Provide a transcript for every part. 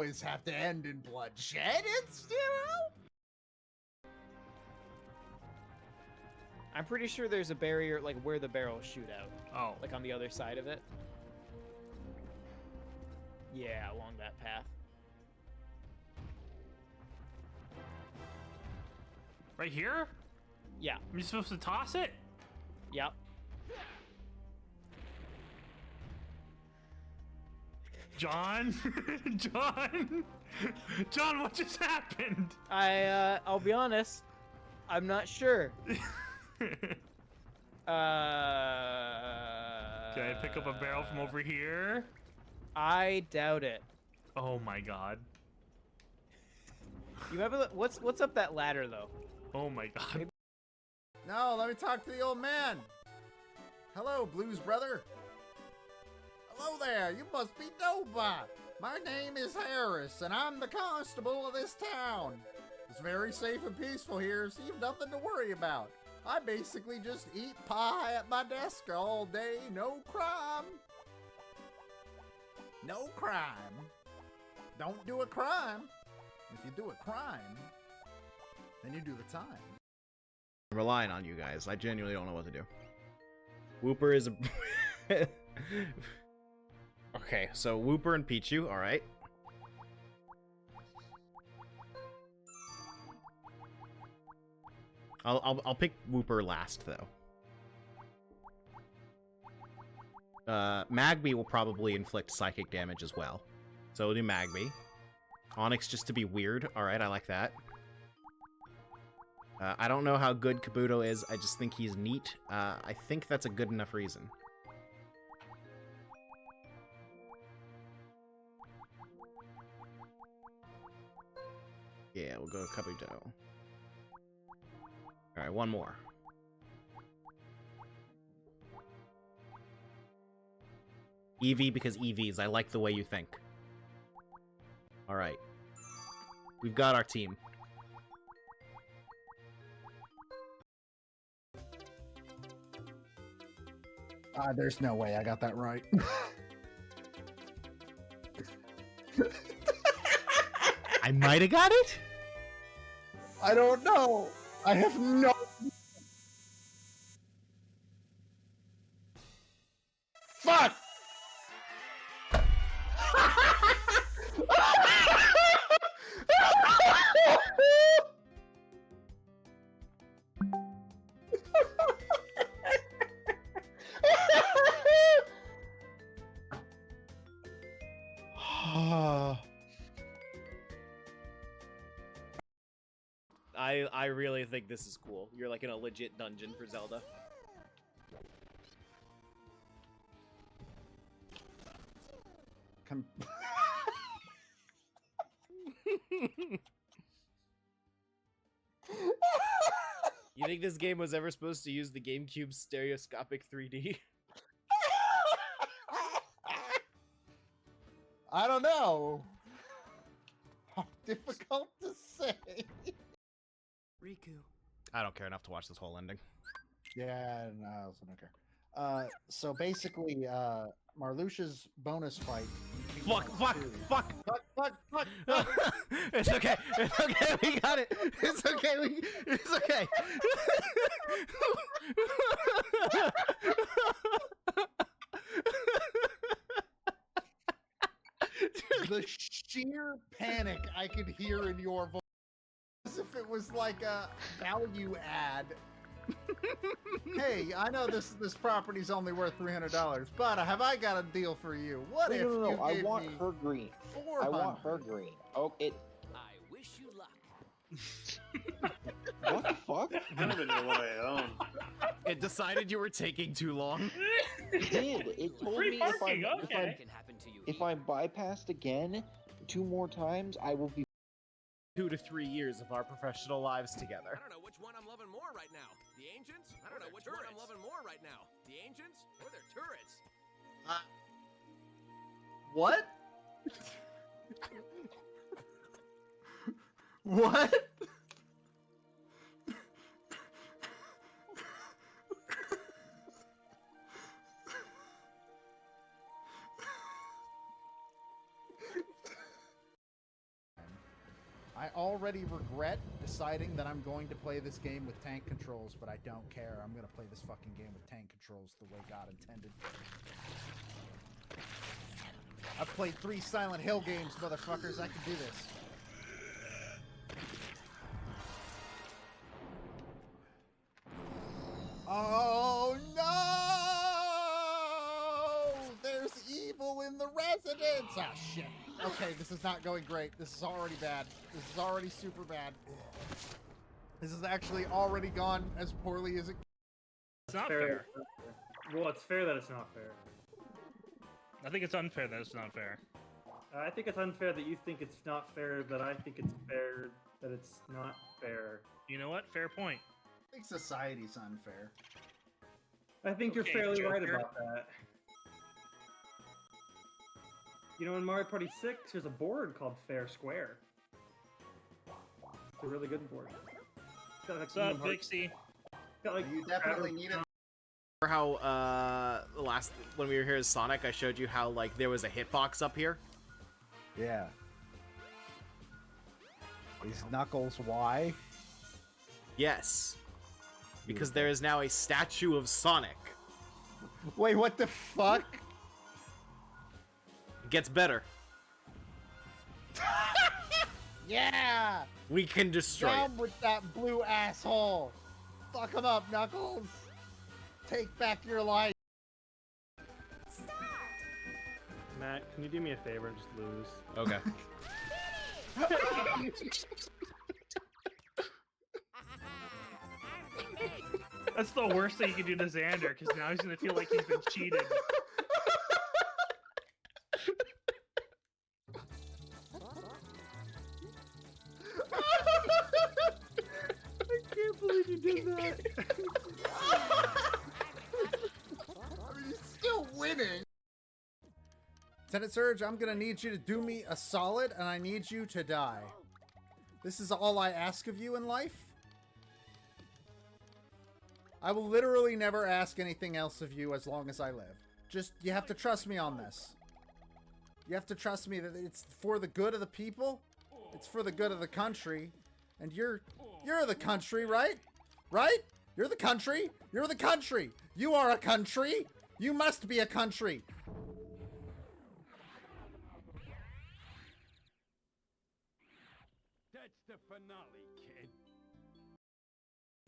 always have to end in bloodshed. It's, you know. I'm pretty sure there's a barrier, like, where the barrels shoot out. Oh. Like, on the other side of it. Yeah, along that path. Right here? Yeah. Am I supposed to toss it? Yep. John? John, what just happened? I'll be honest. I'm not sure. Can I pick up a barrel from over here? I doubt it. Oh my god. You remember what's up that ladder though? Oh my god. No, let me talk to the old man. Hello, Blues brother. Hello there, you must be Dobot. My name is Harris, and I'm the constable of this town. It's very safe and peaceful here, so you've nothing to worry about. I basically just eat pie at my desk all day, no crime. No crime. Don't do a crime. If you do a crime, then you do the time. I'm relying on you guys. I genuinely don't know what to do. Whooper is a... Okay, so Whooper and Pichu, alright. I'll pick Whooper last, though. Magby will probably inflict psychic damage as well. So we'll do Magby. Onyx just to be weird. Alright, I like that. I don't know how good Kabuto is. I just think he's neat. I think that's a good enough reason. Yeah, we'll go Kabuto. Alright, one more. Eevee because Eevees. I like the way you think. Alright. We've got our team. There's no way I got that right. I might have got it? I don't know. I have no... Fuck! I really think this is cool. You're like in a legit dungeon for Zelda. You think this game was ever supposed to use the GameCube's stereoscopic 3D? I don't know. Difficult to say. Riku. I don't care enough to watch this whole ending. Yeah, no, I also don't care. So basically, Marluxia's bonus fight. Fuck! Fuck! It's okay. It's okay. We got it. It's okay. It's okay. The sheer panic I could hear in your voice, as if it was like a value ad. Hey, I know this property's only worth $300, but have I got a deal for you? What if No, you I give want me her green. 400? I want her green. Oh, it. I wish you luck. What the fuck? I don't even know what I own. It decided you were taking too long. It did. It told Free me parking, okay. Can happen to you if I bypassed again 2 more times, I will be 2 to 3 years of our professional lives together. I don't know which one I'm loving more right now. The ancients? I don't know which one I'm loving more right now. The ancients or their turrets? What? What? I already regret deciding that I'm going to play this game with tank controls, but I don't care. I'm going to play this fucking game with tank controls the way God intended. I've played 3 Silent Hill games, motherfuckers. I can do this. Oh, no! There's evil in the residence! Ah, shit. Okay, this is not going great. This is already bad. This is already super bad. This has actually already gone as poorly as it... It's not fair. Well, it's fair that it's not fair. I think it's unfair that it's not fair. I think it's unfair that you think it's not fair, but I think it's fair that it's not fair. You know what? Fair point. I think society's unfair. I think you're Okay, fairly right Joker. about that. You know, in Mario Party 6, there's a board called Fair Square. It's a really good board. It's got, like, What's up, Kingdom Hearts- Pixie? it's got, like, You definitely need it. Remember how when we were here as Sonic, I showed you how like there was a hitbox up here? Yeah. Is Knuckles why? Yes. Because there is now a statue of Sonic. Wait, what the fuck? It gets better. Yeah! We can destroy it. Down with that blue asshole! Fuck him up, Knuckles! Take back your life! Matt, can you do me a favor and just lose? Okay. That's the worst thing you can do to Xander, because now he's gonna feel like he's been cheated. I can't believe you did that. I mean, he's still winning! Lieutenant Surge, I'm gonna need you to do me a solid, and I need you to die. This is all I ask of you in life. I will literally never ask anything else of you as long as I live. Just, you have to trust me on this. You have to trust me that it's for the good of the people. It's for the good of the country. And you're the country, right? Right? You're the country. You're the country. You are a country. You must be a country. That's the finale, kid.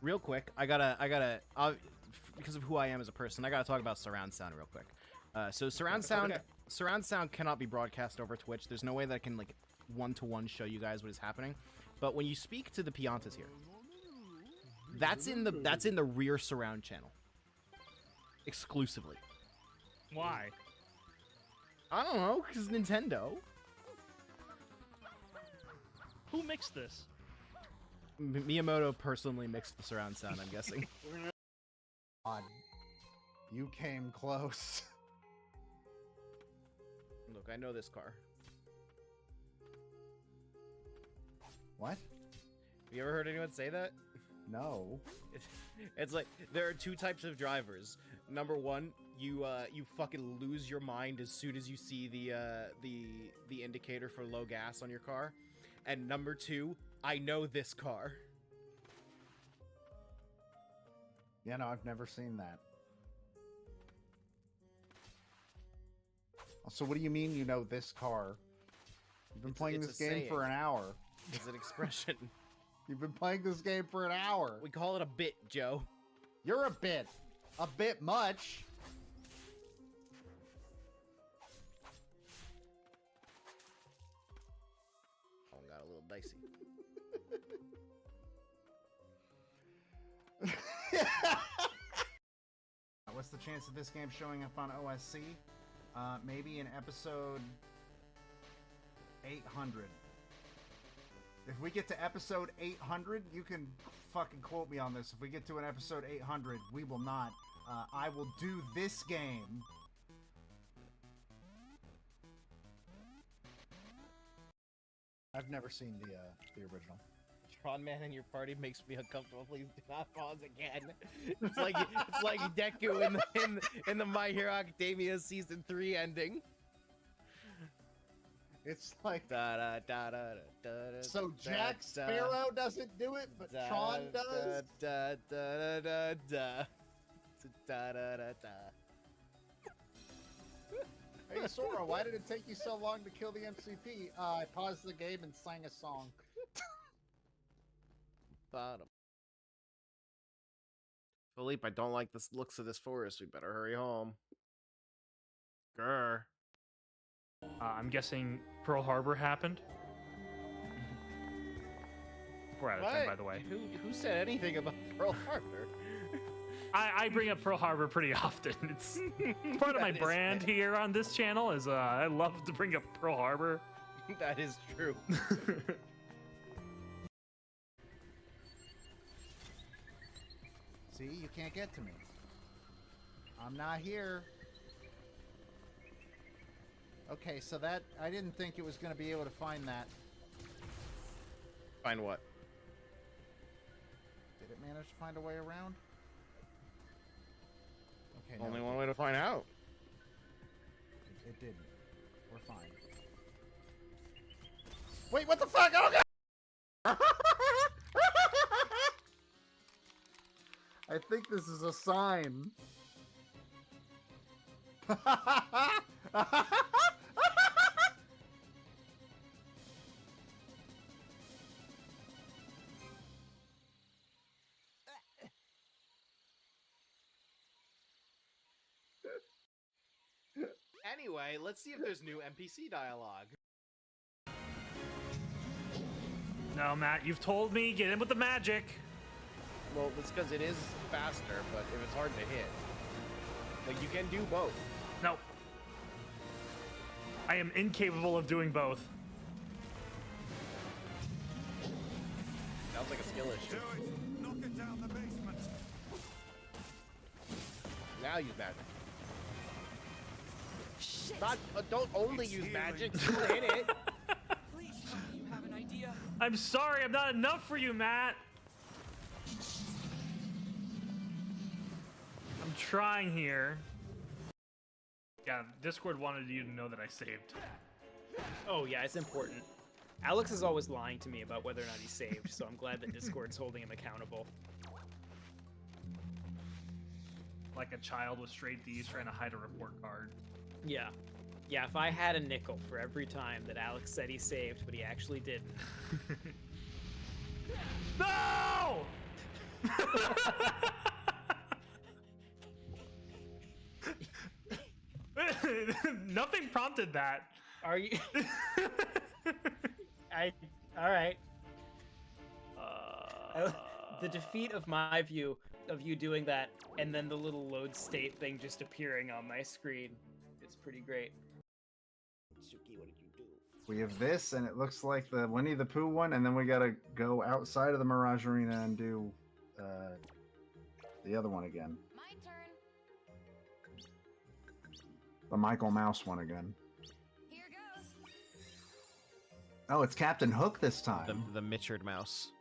Real quick, because of who I am as a person, I gotta talk about surround sound real quick. So surround sound cannot be broadcast over Twitch. There's no way that I can like one-to-one show you guys what is happening. But when you speak to the Piantas here, that's in the rear surround channel exclusively. Why? I don't know, because Nintendo. Who mixed this? Miyamoto personally mixed the surround sound, I'm guessing. God, you came close. Look, I know this car. What? Have you ever heard anyone say that? No. It's like there are 2 types of drivers. Number 1, you fucking lose your mind as soon as you see the indicator for low gas on your car. And number 2, I know this car. Yeah, no, I've never seen that. So what do you mean you know this car? You've been playing it's this a game saying. for an hour. It's an expression. You've been playing this game for an hour. We call it a bit, Joe. You're a bit. A bit much. Oh, got a little dicey. What's the chance of this game showing up on OSC? Maybe in episode 800. If we get to episode 800, you can fucking quote me on this. If we get to an episode 800, we will not. I will do this game. I've never seen the original. Tron Man in your party makes me uncomfortable. Please do not pause again. It's like Deku in the My Hero Academia season 3 ending. It's like Da da da da da da. so Jack Sparrow doesn't do it, but Tron does. Da da da da da da da da da. Hey Sora, why did it take you so long to kill the MCP? I paused the game and sang a song. Bottom. Philippe, I don't like the looks of this forest. We better hurry home. Grr. I'm guessing Pearl Harbor happened. We're out of time, by the way. Who said anything about Pearl Harbor? I bring up Pearl Harbor pretty often. It's part of my That is brand fair. here on this channel. Is I love to bring up Pearl Harbor. That is true. See, you can't get to me. I'm not here. Okay, so that I didn't think it was going to be able to find that. Find what? Did it manage to find a way around? Okay, no, Only it one way to find out. It didn't. We're fine. Wait, what the fuck? Oh god! I think this is a sign. Anyway, let's see if there's new NPC dialogue. No, Matt, you've told me get in with the magic. Well, it's because it is faster, but if it's hard to hit, like you can do both. No. I am incapable of doing both. Sounds like a skill issue. Knock it down the basement. Now use magic. Not, don't only use magic. You hit it. Please tell me you have an idea. I'm sorry, I'm not enough for you, Matt. I'm trying here. Yeah, Discord wanted you to know that I saved. Oh yeah, it's important. Alex is always lying to me about whether or not he's saved, so I'm glad that Discord's holding him accountable. Like a child with straight D's trying to hide a report card. Yeah. Yeah, if I had a nickel for every time that Alex said he saved, but he actually didn't. No! Nothing prompted that. Are you? All right. The defeat of my view of you doing that, and then the little load state thing just appearing on my screen, is pretty great. Suki, what did you do? We have this, and it looks like the Winnie the Pooh one, and then we gotta go outside of the Mirage Arena and do the other one again. My turn. The Michael Mouse one again. Here goes. Oh, it's Captain Hook this time. The Mitchard mouse.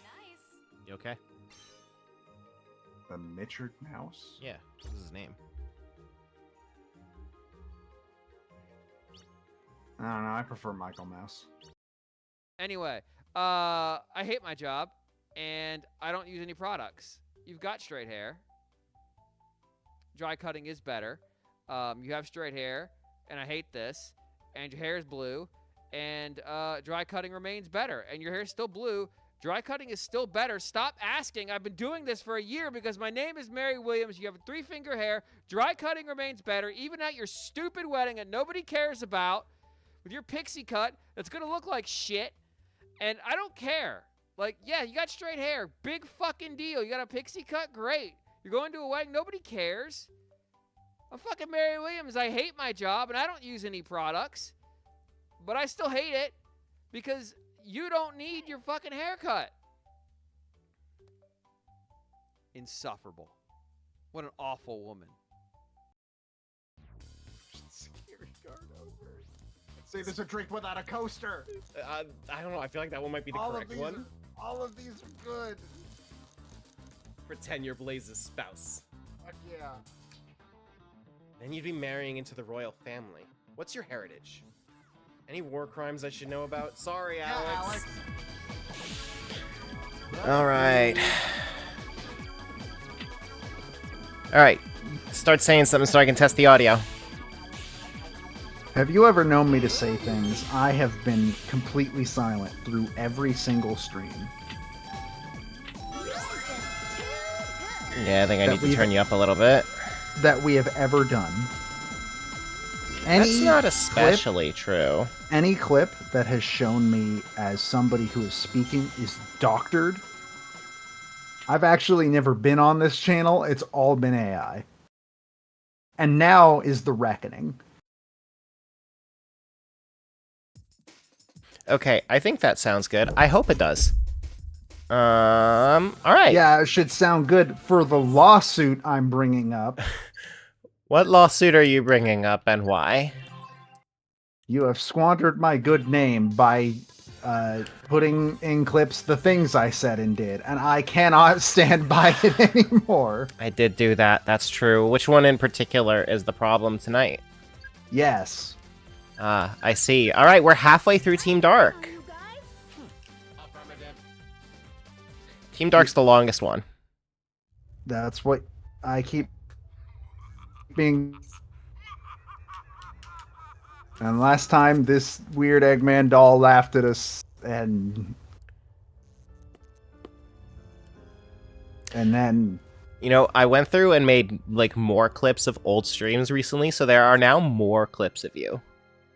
Nice. You okay? The Mitchard Mouse? Yeah, this is his name. I don't know, I prefer Michael Mouse. Anyway, I hate my job, and I don't use any products. You've got straight hair. Dry cutting is better. You have straight hair, and I hate this. And your hair is blue, and dry cutting remains better. And your hair is still blue. Dry cutting is still better. Stop asking. I've been doing this for a year because my name is Mary Williams. You have a 3-finger hair. Dry cutting remains better, even at your stupid wedding that nobody cares about. With your pixie cut, that's going to look like shit. And I don't care. Like, yeah, you got straight hair. Big fucking deal. You got a pixie cut? Great. You're going to a wedding? Nobody cares. I'm fucking Mary Williams. I hate my job, and I don't use any products. But I still hate it because you don't need your fucking haircut. Insufferable. What an awful woman. Security guard over. Say there's a drink without a coaster. I don't know. I feel like that one might be the correct one. All of these are good. Pretend you're Blaze's spouse. Yeah. Then you'd be marrying into the royal family. What's your heritage? Any war crimes I should know about? Sorry, Alex. Alright. Alright. Start saying something so I can test the audio. Have you ever known me to say things? I have been completely silent through every single stream. Yeah, I think I need to turn you up a little bit. That we have ever done. That's not especially true. Any clip that has shown me as somebody who is speaking is doctored. I've actually never been on this channel. It's all been AI. And now is the reckoning. Okay, I think that sounds good. I hope it does. All right. Yeah, it should sound good for the lawsuit I'm bringing up. What lawsuit are you bringing up and why? You have squandered my good name by putting in clips the things I said and did, and I cannot stand by it anymore. I did do that, that's true. Which one in particular is the problem tonight? Yes. I see. Alright, we're halfway through Team Dark. Team Dark's the longest one. That's what I keep being... And last time, this weird Eggman doll laughed at us, and then... You know, I went through and made, like, more clips of old streams recently, so there are now more clips of you.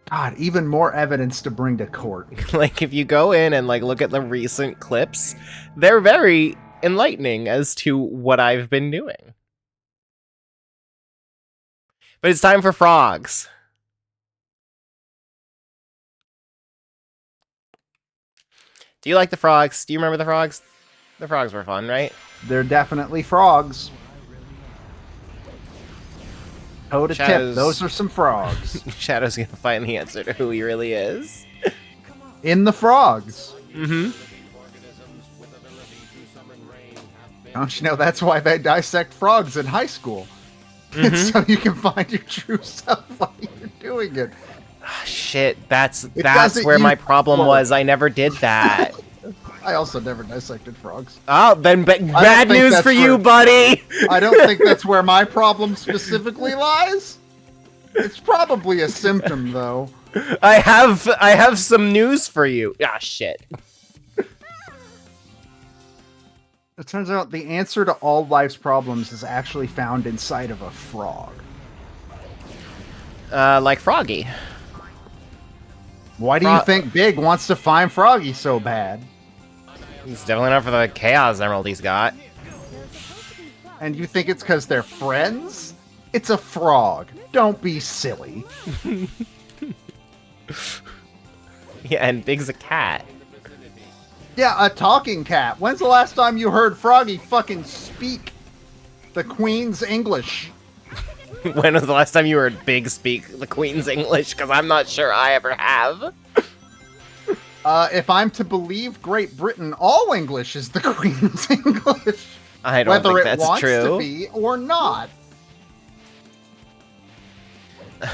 God, even more evidence to bring to court. Like, if you go in and, like, look at the recent clips, they're very enlightening as to what I've been doing. But it's time for frogs. Do you like the frogs? Do you remember the frogs? The frogs were fun, right? They're definitely frogs. Toe to tip, those are some frogs. Shadow's gonna find the answer to who he really is. In the frogs. Mm-hmm. Don't you know that's why they dissect frogs in high school? Mm-hmm. It's so you can find your true self while you're doing it. Shit, that's doesn't where my use problem work. was. I never did that. I also never dissected frogs. Oh, then bad news for you, buddy! I don't think that's where my problem specifically lies. It's probably a symptom, though. I have some news for you. Ah, shit. It turns out the answer to all life's problems is actually found inside of a frog. Like Froggy. Why do you think Big wants to find Froggy so bad? He's definitely not for the Chaos Emerald he's got. And you think it's because they're friends? It's a frog. Don't be silly. Yeah, and Big's a cat. Yeah, a talking cat. When's the last time you heard Froggy fucking speak the Queen's English? When was the last time you heard Big speak the Queen's English? Because I'm not sure I ever have. If I'm to believe Great Britain, all English is the Queen's English. I don't think that's whether it true. wants to be or not.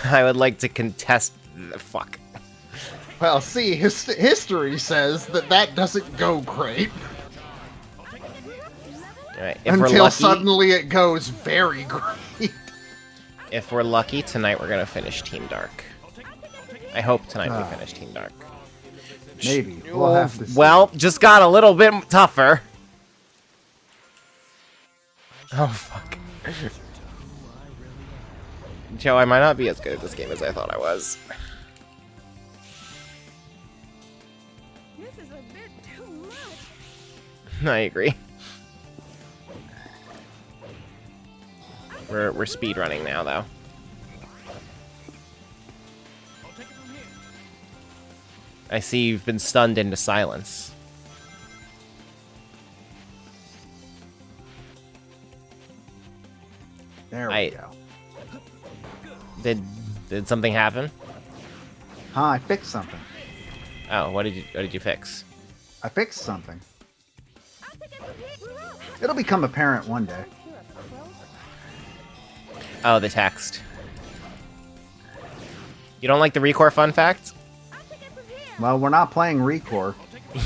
I would like to contest the fuck. Well, see, history says that doesn't go great. Right, Until suddenly it goes very great. If we're lucky, tonight we're gonna finish Team Dark. I hope tonight we finish Team Dark. Maybe. We'll have to see. Well, just got a little bit tougher. Oh, fuck. Joe, I might not be as good at this game as I thought I was. This is a bit too much. I agree. We're speedrunning now, though. I see you've been stunned into silence. There we go. Did something happen? Huh, I fixed something. Oh, what did you fix? I fixed something. It'll become apparent one day. Oh, the text. You don't like the Recore fun fact? Well, we're not playing Recore.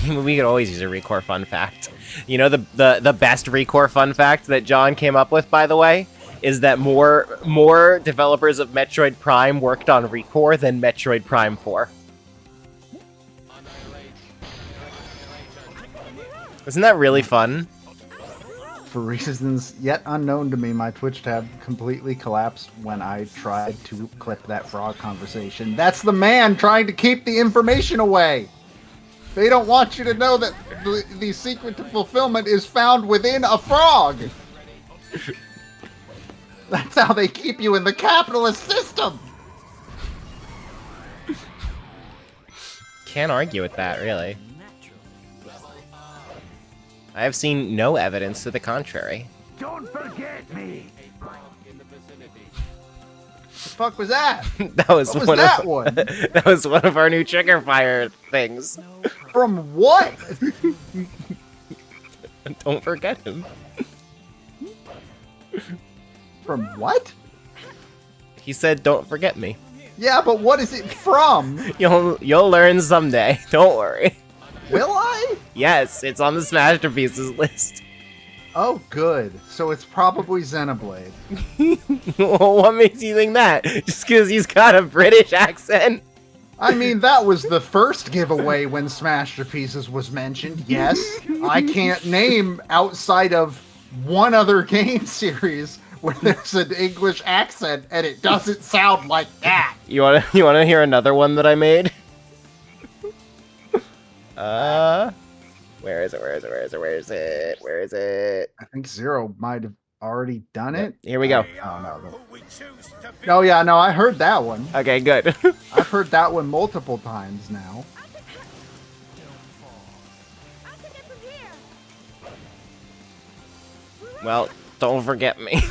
We could always use a Recore fun fact. You know the best Recore fun fact that John came up with, by the way, is that more developers of Metroid Prime worked on Recore than Metroid Prime 4. Isn't that really fun? For reasons yet unknown to me, my Twitch tab completely collapsed when I tried to clip that frog conversation. That's the man trying to keep the information away! They don't want you to know that the secret to fulfillment is found within a frog! That's how they keep you in the capitalist system! Can't argue with that, really. I have seen no evidence to the contrary. Don't forget me! The fuck was that? That was what was one that of one? that was one of our new trigger fire things. From what? Don't forget him. From what? He said, "Don't forget me." Yeah, but what is it from? You'll learn someday. Don't worry. Will I? Yes, it's on the Masterpieces list. Oh, good. So it's probably Xenoblade. Well, what makes you think that? Just because he's got a British accent? I mean, that was the first giveaway when Smasterpieces was mentioned. Yes, I can't name outside of one other game series where there's an English accent and it doesn't sound like that. You wanna hear another one that I made? Where is it? I think Zero might have already done it. Here we go. Oh, no. Oh, yeah, no, I heard that one. Okay, good. I've heard that one multiple times now. Well, don't forget me.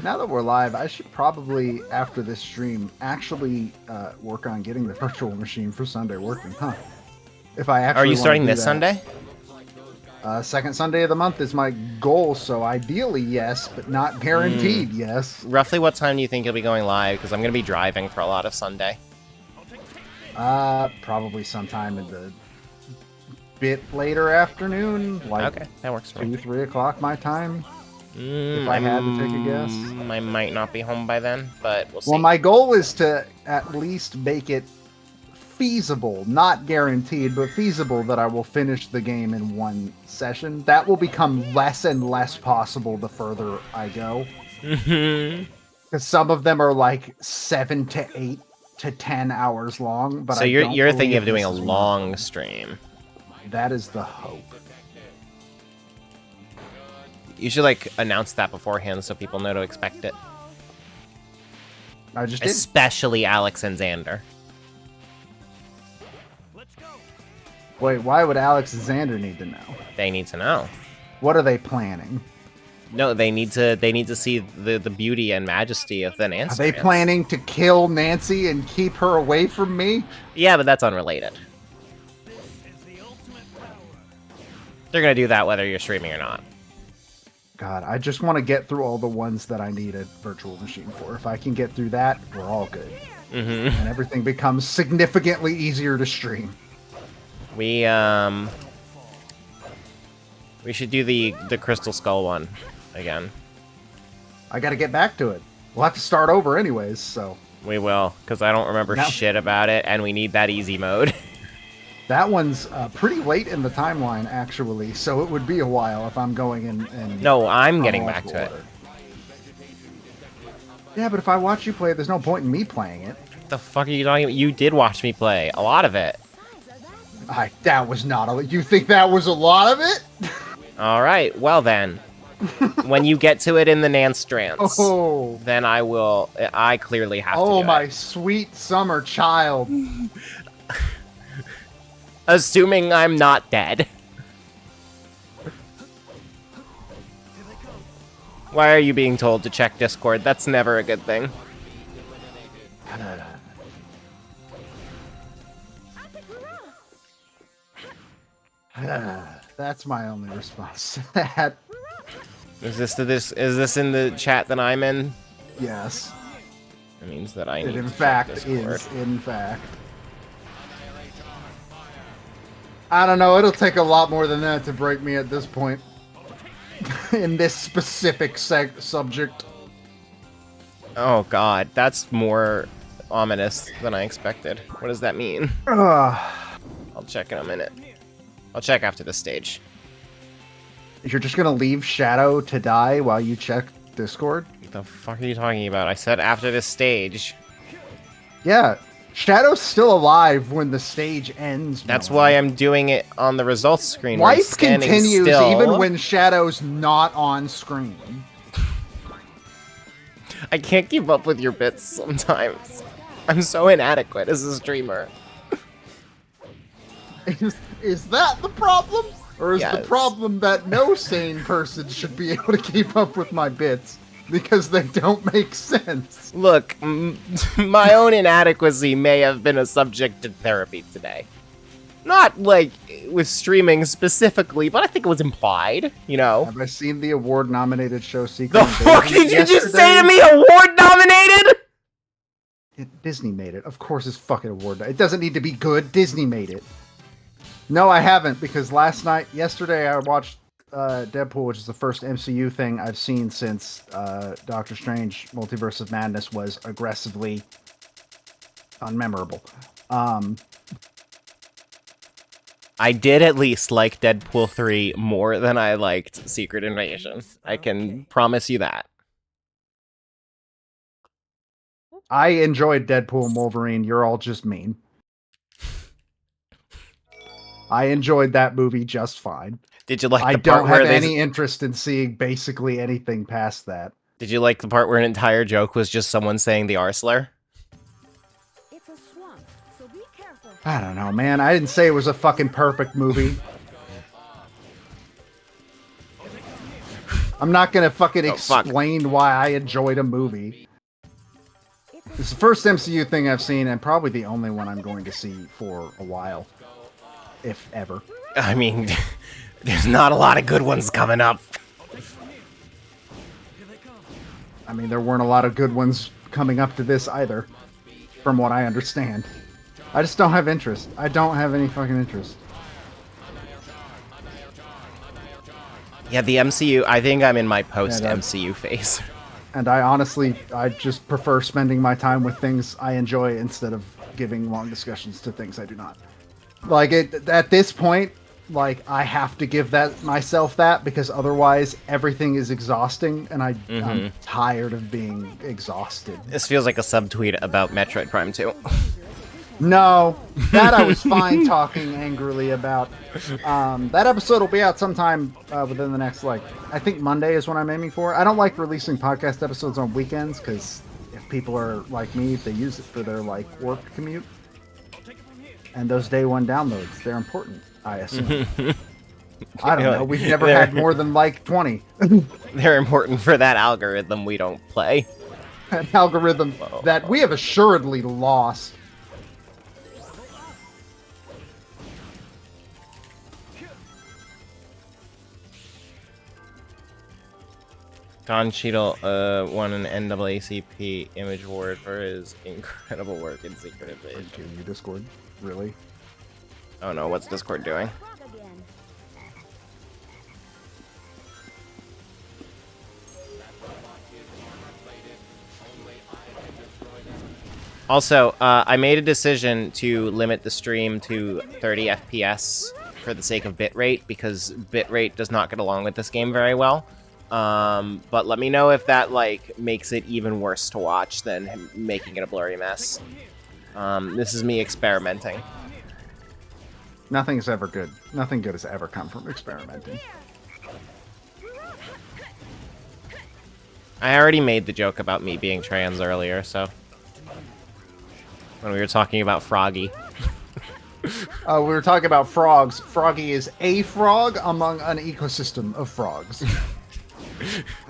Now that we're live, I should probably, after this stream, actually work on getting the virtual machine for Sunday working, huh? If I actually Are you wanna starting do this that. Sunday? Second Sunday of the month is my goal, so ideally yes, but not guaranteed yes. Roughly what time do you think you'll be going live? Because I'm going to be driving for a lot of Sunday. Probably sometime in the bit later afternoon, like okay, that works for 2-3 o'clock my time. If I had to take a guess, I might not be home by then, but we'll see. well, my goal is to at least make it feasible, not guaranteed, but feasible that I will finish the game in one session. That will become less and less possible the further I go. Because some of them are like 7 to 8 to 10 hours long. But so you're thinking of doing a long stream. That is the hope. You should like announce that beforehand so people know to expect it. I just did. Especially Alex and Xander. Wait, why would Alex and Xander need to know? They need to know. What are they planning? No, they need to see the beauty and majesty of the Nancy. Are they planning to kill Nancy and keep her away from me? Yeah, but that's unrelated. They're gonna do that whether you're streaming or not. God, I just want to get through all the ones that I need a virtual machine for. If I can get through that, we're all good. And everything becomes significantly easier to stream. We should do the Crystal Skull one again. I gotta get back to it. We'll have to start over anyways, so. We will, because I don't remember shit about it, and we need that easy mode. That one's pretty late in the timeline, actually, so it would be a while if I'm going in and... No, I'm getting back to it. Yeah, but if I watch you play, there's no point in me playing it. What the fuck are you talking about? You did watch me play. A lot of it. That was not a... You think that was a lot of it? Alright, well then. When you get to it in the Nance Strands, then I will... I clearly have to do Oh, it. my sweet summer child. Assuming I'm not dead. Why are you being told to check Discord? That's never a good thing. That's my only response to that. Is this in the chat that I'm in? Yes. It means that I It need in to check fact Discord. is, in fact. I don't know, it'll take a lot more than that to break me at this point. In this specific subject. Oh god, that's more ominous than I expected. What does that mean? Ugh. I'll check in a minute. I'll check after the stage. You're just gonna leave Shadow to die while you check Discord? What the fuck are you talking about? I said after this stage. Yeah, Shadow's still alive when the stage ends. That's why I'm doing it on the results screen. where I'm Life standing continues still. even when Shadow's not on screen. I can't keep up with your bits sometimes. I'm so inadequate as a streamer. Is that the problem? Or is the Yes. problem that no sane person should be able to keep up with my bits because they don't make sense? Look, my own inadequacy may have been a subject to therapy today. Not, like, with streaming specifically, but I think it was implied, you know? Have I seen the award-nominated show Secret The fuck Invasion did you just yesterday? say to me? Award-nominated? Disney made it. Of course it's fucking award. It doesn't need to be good. Disney made it. No, I haven't, because yesterday I watched Deadpool, which is the first MCU thing I've seen since Doctor Strange Multiverse of Madness was aggressively unmemorable. I did at least like Deadpool 3 more than I liked Secret Invasion. I can promise you that. I enjoyed Deadpool and Wolverine. You're all just mean. I enjoyed that movie just fine. Did you like I the part don't where have they... any interest in seeing basically anything past that. Did you like the part where an entire joke was just someone saying the R slur? It's a swamp, so be careful. I don't know, man. I didn't say it was a fucking perfect movie. I'm not gonna fucking explain why I enjoyed a movie. It's the first MCU thing I've seen, and probably the only one I'm going to see for a while. If ever. I mean, there's not a lot of good ones coming up. I mean, there weren't a lot of good ones coming up to this either, from what I understand. I just don't have interest. I don't have any fucking interest. Yeah, the MCU, I think I'm in my post-MCU phase. And I just prefer spending my time with things I enjoy instead of giving long discussions to things I do not. Like, at this point, like, I have to give myself that because otherwise everything is exhausting and I'm tired of being exhausted. This feels like a subtweet about Metroid Prime 2. No, that I was fine talking angrily about. That episode will be out sometime within the next, I think Monday is what I'm aiming for. I don't like releasing podcast episodes on weekends because if people are like me, they use it for their, work commute. And those day one downloads, they're important, I assume. I don't know, we've never had more than, 20. They're important for that algorithm we don't play. An algorithm that we have assuredly lost. Don Cheadle won an NAACP Image Award for his incredible work in Secret Invasion. Giving you Discord? Really? Oh no, what's Discord doing? Also, I made a decision to limit the stream to 30 FPS for the sake of bitrate, because bitrate does not get along with this game very well. But let me know if that, makes it even worse to watch than making it a blurry mess. This is me experimenting. Nothing's ever good. Nothing good has ever come from experimenting. I already made the joke about me being trans earlier, so... when we were talking about Froggy. We were talking about frogs. Froggy is a frog among an ecosystem of frogs.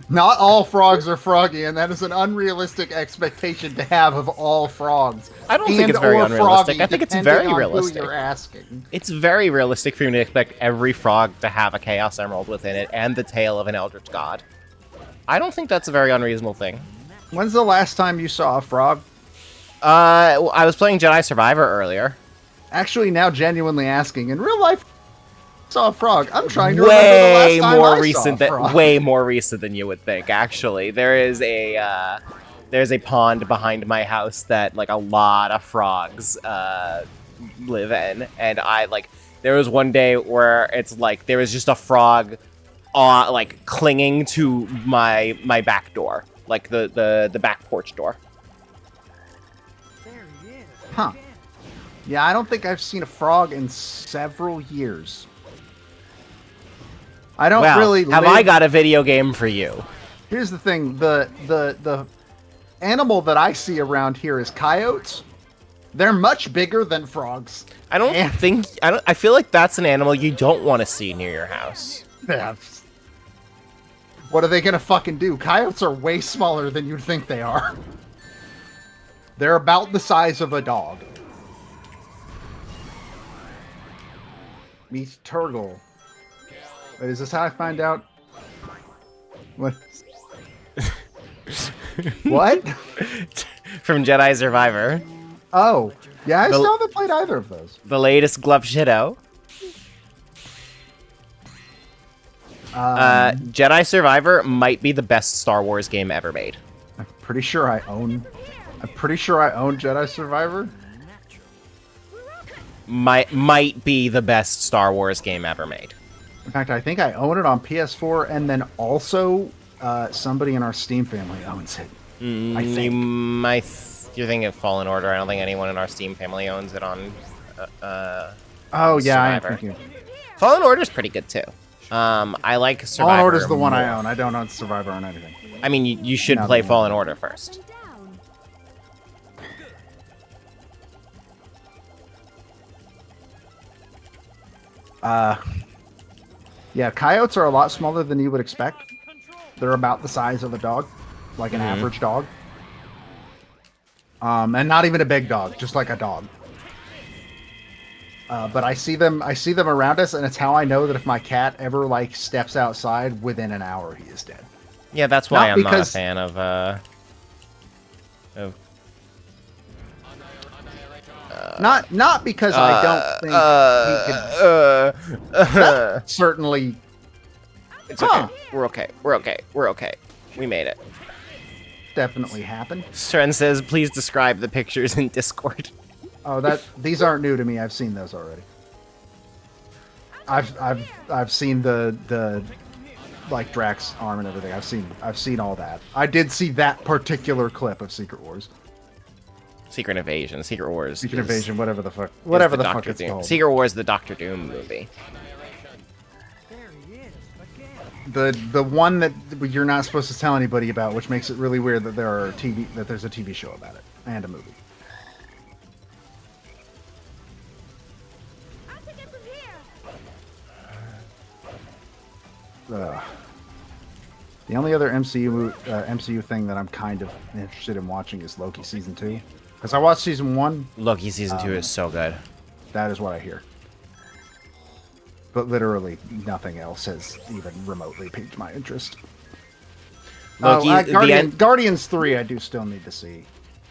Not all frogs are froggy, and that is an unrealistic expectation to have of all frogs. I don't think it's very unrealistic. Froggy, I think it's depending very on realistic. Who you're asking. It's very realistic for me to expect every frog to have a Chaos Emerald within it and the tail of an Eldritch God. I don't think that's a very unreasonable thing. When's the last time you saw a frog? I was playing Jedi Survivor earlier. Actually, now genuinely asking, in real life, saw a frog. I'm trying to remember the last time I saw a frog. Way more recent than you would think. Actually, there's a pond behind my house that like a lot of frogs live in, and there was one day where it's like there was just a frog, like clinging to my back door, like the back porch door. Huh. Yeah, I don't think I've seen a frog in several years. I don't really have I got a video game for you. Here's the thing, the animal that I see around here is coyotes. They're much bigger than frogs. I feel like that's an animal you don't want to see near your house. Yeah. What are they gonna fucking do? Coyotes are way smaller than you'd think they are. They're about the size of a dog. Meet Turgle. Wait, is this how I find out? What? What? From Jedi Survivor. Oh, yeah, I still haven't played either of those. The latest Glove Shido. Jedi Survivor might be the best Star Wars game ever made. I'm pretty sure I own Jedi Survivor. Might be the best Star Wars game ever made. In fact, I think I own it on PS4, and then also somebody in our Steam family owns it. I think. You're thinking of Fallen Order. I don't think anyone in our Steam family owns it on. Oh yeah, I am Survivor. thinking. Fallen Order's pretty good too. I like Survivor. Fallen Order's the one more. I own. I don't own Survivor on anything. I mean, you should play Fallen Order first. Yeah, coyotes are a lot smaller than you would expect. They're about the size of a dog, like an average dog. And not even a big dog, just like a dog. But I see them around us, and it's how I know that if my cat ever like steps outside, within an hour he is dead. Yeah, that's why I'm not a fan of. Not because I don't think he could. Certainly. It's okay. We're okay. We're okay. We're okay. We made it. Definitely happened. Stren says, "Please describe the pictures in Discord." Oh, these aren't new to me. I've seen those already. I've seen the like Drax arm and everything. I've seen all that. I did see that particular clip of Secret Wars. Secret Invasion, Secret Wars. Secret Invasion, whatever the fuck Dr. it's Doom. called. Secret Wars, the Doctor Doom movie. The one that you're not supposed to tell anybody about, which makes it really weird that there's a TV show about it and a movie. The only other MCU thing that I'm kind of interested in watching is Loki season 2, because I watched season 1. Loki season 2 is so good. That is what I hear. But literally nothing else has even remotely piqued my interest. Loki, Guardians 3 I do still need to see.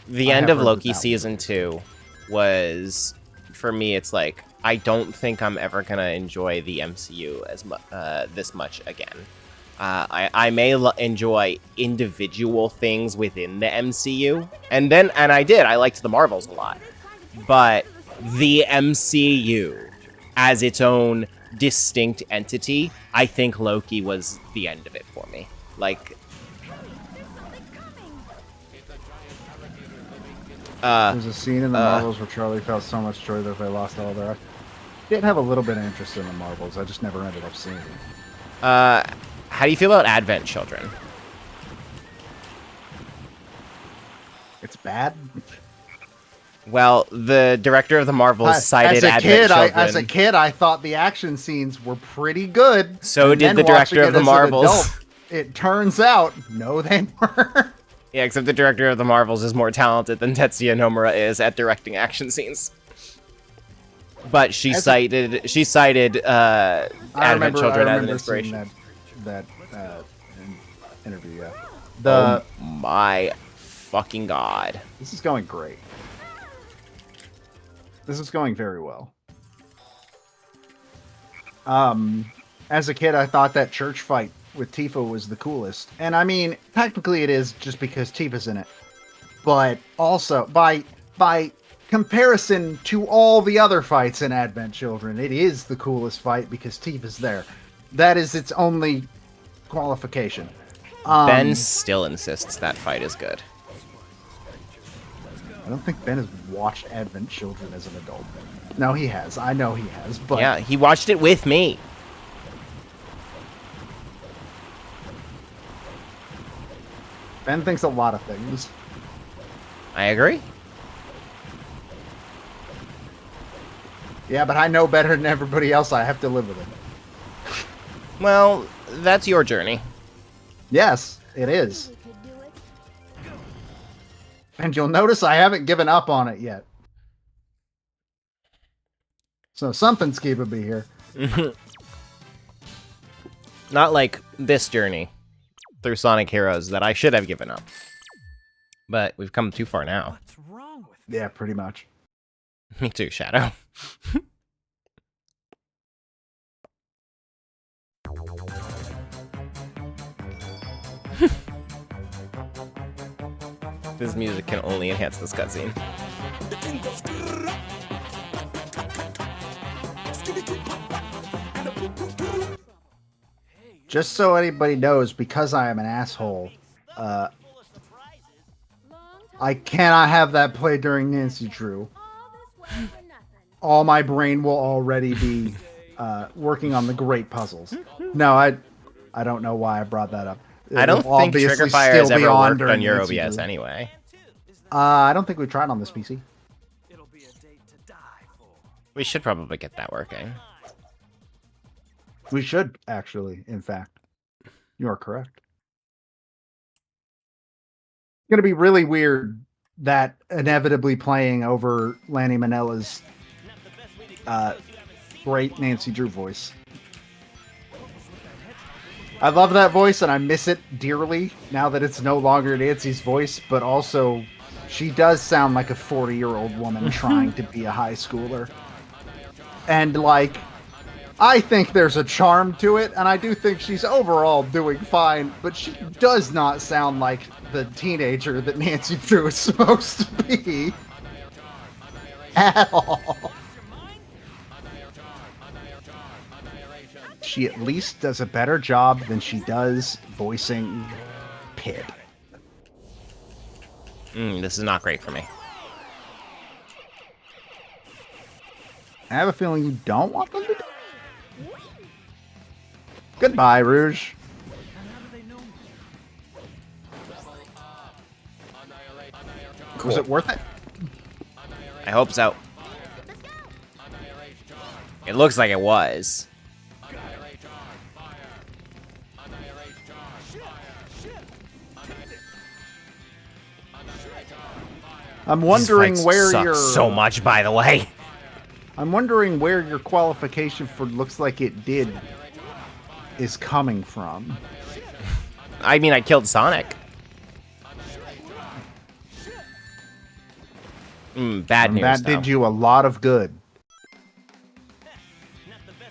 The end of Loki season 2 was, for me, it's like, I don't think I'm ever going to enjoy the MCU as this much again. I may enjoy individual things within the MCU, and I did. I liked the Marvels a lot. But the MCU as its own distinct entity, I think Loki was the end of it for me. Like, there's a scene in the Marvels where Charlie felt so much joy that they lost all their. Didn't have a little bit of interest in the Marvels. I just never ended up seeing them. How do you feel about Advent Children? It's bad. Well, the director of the Marvels cited Advent Children. As a kid, I thought the action scenes were pretty good. So did the director of the Marvels. It turns out, no, they weren't. Yeah, except the director of the Marvels is more talented than Tetsuya Nomura is at directing action scenes. But she cited Advent Children as an inspiration. That interview, yeah. Oh my! fucking god. This is going great. This is going very well. As a kid, I thought that church fight with Tifa was the coolest. And I mean, technically it is just because Tifa's in it. But also, by comparison to all the other fights in Advent Children, it is the coolest fight because Tifa's there. That is its only qualification. Ben still insists that fight is good. I don't think Ben has watched Advent Children as an adult. No, he has. I know he has, but... Yeah, he watched it with me. Ben thinks a lot of things. I agree. Yeah, but I know better than everybody else. I have to live with it. Well, that's your journey. Yes, it is. And you'll notice I haven't given up on it yet. So something's keeping me here. Not like this journey through Sonic Heroes that I should have given up. But we've come too far now. What's wrong with Yeah, pretty much. Me too, Shadow. This music can only enhance this cutscene. Just so anybody knows, because I am an asshole, I cannot have that play during Nancy Drew. All my brain will already be working on the great puzzles. No, I don't know why I brought that up. I don't think Trigger Fire has ever worked on your OBS anyway. I don't think we tried on this PC. We should probably get that working. We should, actually, in fact. You are correct. It's going to be really weird that inevitably playing over Lanny Manella's great Nancy Drew voice. I love that voice and I miss it dearly now that it's no longer Nancy's voice, but also she does sound like a 40-year-old woman trying to be a high schooler. And like, I think there's a charm to it, and I do think she's overall doing fine, but she does not sound like the teenager that Nancy Drew is supposed to be. At all. She at least does a better job than she does voicing Pit. This is not great for me. I have a feeling you don't want them to do. Goodbye, Rouge. Cool. Was it worth it? I hope so. It looks like it was. I'm wondering These fights where suck your so much, by the way. I'm wondering where your qualification for looks like it did is coming from. I mean, I killed Sonic. Bad news, That though. did you a lot of good.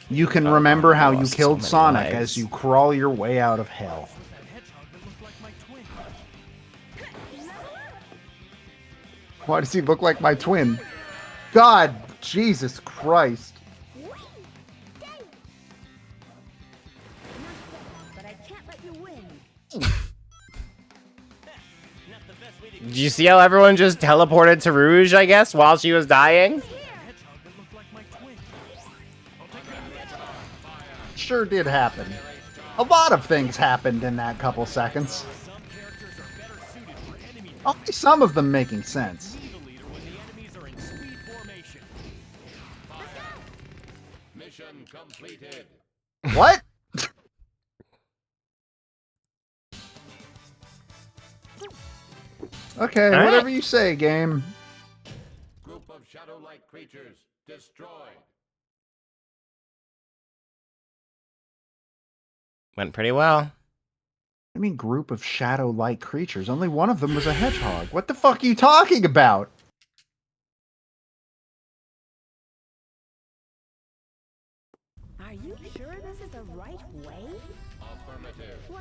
You can remember how you lost so killed many Sonic lives. as you crawl your way out of hell. Why does he look like my twin? God, Jesus Christ. But I can't let you win. Did you see how everyone just teleported to Rouge, I guess, while she was dying? Sure did happen. A lot of things happened in that couple seconds. Only some of them making sense. Mission completed. What? Okay, All right. whatever you say, game. Group of shadow-like creatures destroyed. Went pretty well. I mean, group of shadow-like creatures. Only one of them was a hedgehog. What the fuck are you talking about? Are you sure this is the right way?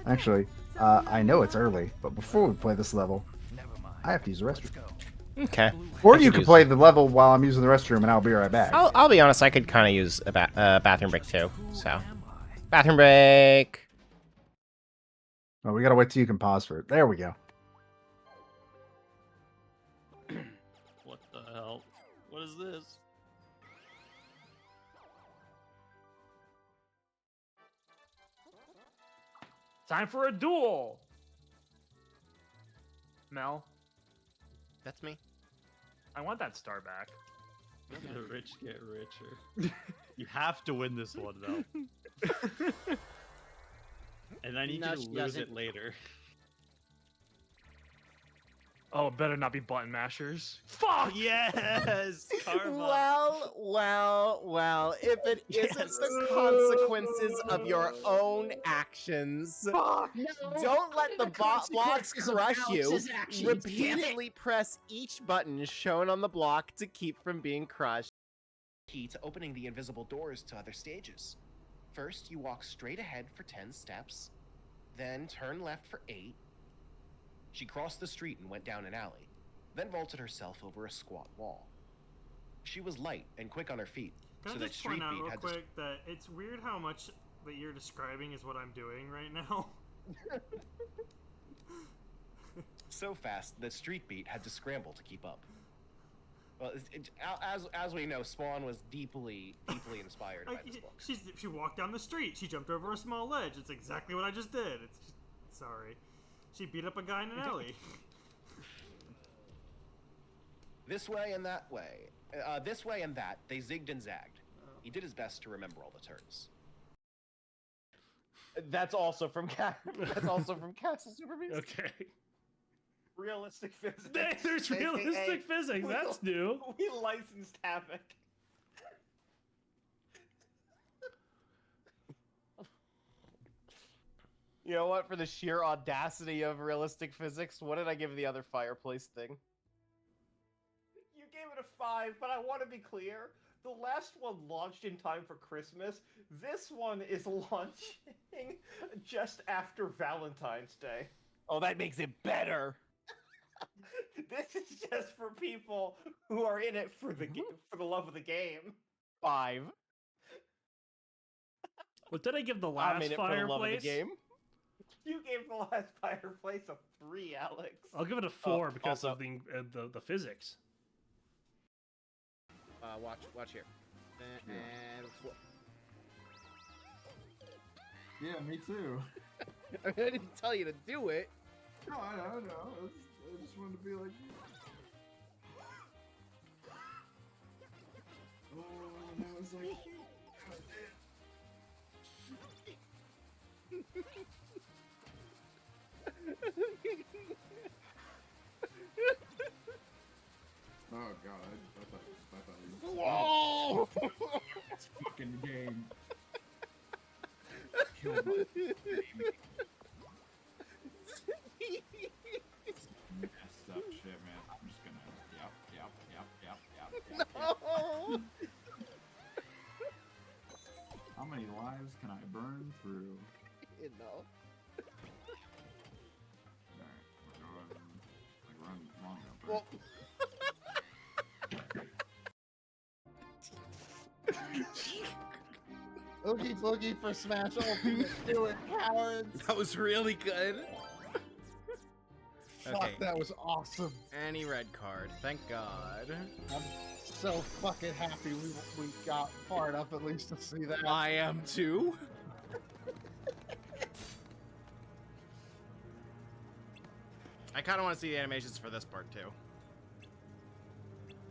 Actually, I know it's early, but before we play this level, I have to use the restroom. Okay. Or I you could could use- play the level while I'm using the restroom, and I'll be right back. I'll be honest, I could kind of use a bathroom break too. So, bathroom break. Oh, we gotta wait till you can pause for it. There we go. What the hell? What is this? Time for a duel. Mel, That's me. I want that star back. The rich get richer. You have to win this one though. And I need No, you she to lose doesn't. it later. Oh, it better not be button mashers. Fuck! Yes! Karma. Well. If it isn't Yes. the consequences of your own actions, don't let the blocks crush you. Repeatedly press each button shown on the block to keep from being crushed. Key to opening the invisible doors to other stages. First, you walk straight ahead for 10 steps, then turn left for 8. She crossed the street and went down an alley, then vaulted herself over a squat wall. She was light and quick on her feet, Can so I that just Street point out Beat real had quick that it's weird how much that you're describing is what I'm doing right now. so fast that Street Beat had to scramble to keep up. Well, as we know, Spawn was deeply inspired by this book. She walked down the street. She jumped over a small ledge. It's exactly what I just did. It's just, sorry. She beat up a guy in an alley. This way and that way. This way and that, they zigged and zagged. He did his best to remember all the turns. That's also from Castle Super Beast. Okay. Realistic physics. There's realistic physics. That's new. We licensed Havoc. You know what? For the sheer audacity of realistic physics, what did I give the other fireplace thing? You gave it a 5, but I want to be clear. The last one launched in time for Christmas. This one is launching just after Valentine's Day. Oh, that makes it better. This is just for people who are in it for the for the love of the game. 5. What did I give the I'm last in it for the love of the fireplace? game. You gave the last fireplace a 3, Alex. I'll give it a 4 because also- of the physics. Watch here. And Yeah, me too. I didn't tell you to do it. No, I know. I just wanted to be like. Oh, and I was like. Oh god, I thought you. Whoa! This fucking game. Kill my baby. Messed up shit, man. I'm just gonna. Yep. No! How many lives can I burn through? You know. Alright, we're going. Like, run long enough. Well, Oogie boogie for Smash Ultimate. Do it, cowards. that was really good. Fuck, Okay. that was awesome. Any red card. Thank God. I'm so fucking happy we got far enough at least to see that. I am too. I kind of want to see the animations for this part too.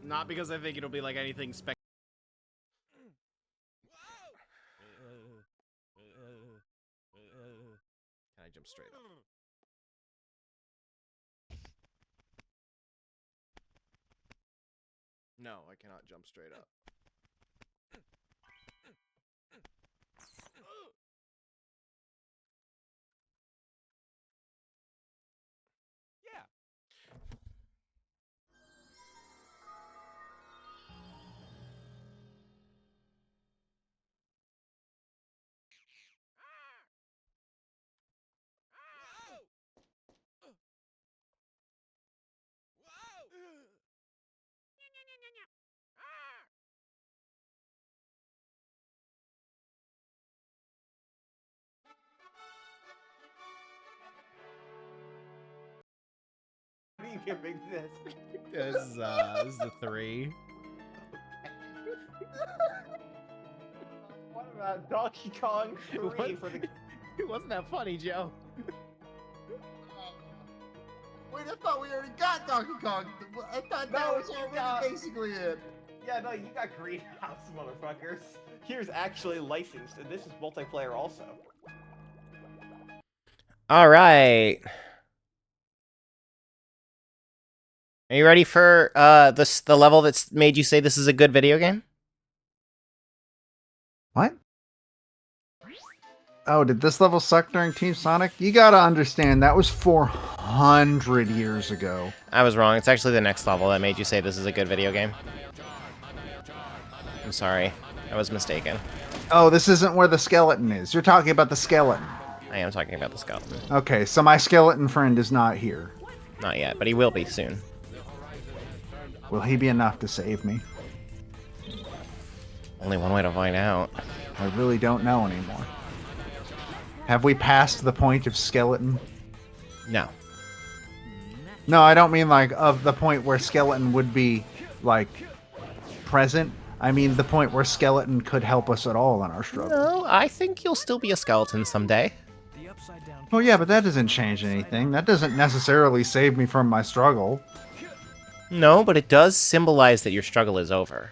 Not because I think it'll be like anything spec. Can I jump straight up? No, I cannot jump straight up. What are you giving this? This is the 3. What about Donkey Kong 3 for the... It wasn't that funny, Joe. Wait, I thought we already got Donkey Kong. I thought that No, was you already got- basically it. Yeah, no, you got Greenhouse, motherfuckers. Here's actually licensed, and this is multiplayer also. All right. Are you ready for the level that's made you say this is a good video game? What? Oh, did this level suck during Team Sonic? You gotta understand, that was 400 years ago. I was wrong. It's actually the next level that made you say this is a good video game. I'm sorry. I was mistaken. Oh, this isn't where the skeleton is. You're talking about the skeleton. I am talking about the skeleton. Okay, so my skeleton friend is not here. Not yet, but he will be soon. Will he be enough to save me? Only one way to find out. I really don't know anymore. Have we passed the point of skeleton? No. No, I don't mean like of the point where skeleton would be like present. I mean the point where skeleton could help us at all in our struggle. No, I think you'll still be a skeleton someday. Well, yeah, but that doesn't change anything. That doesn't necessarily save me from my struggle. No, but it does symbolize that your struggle is over.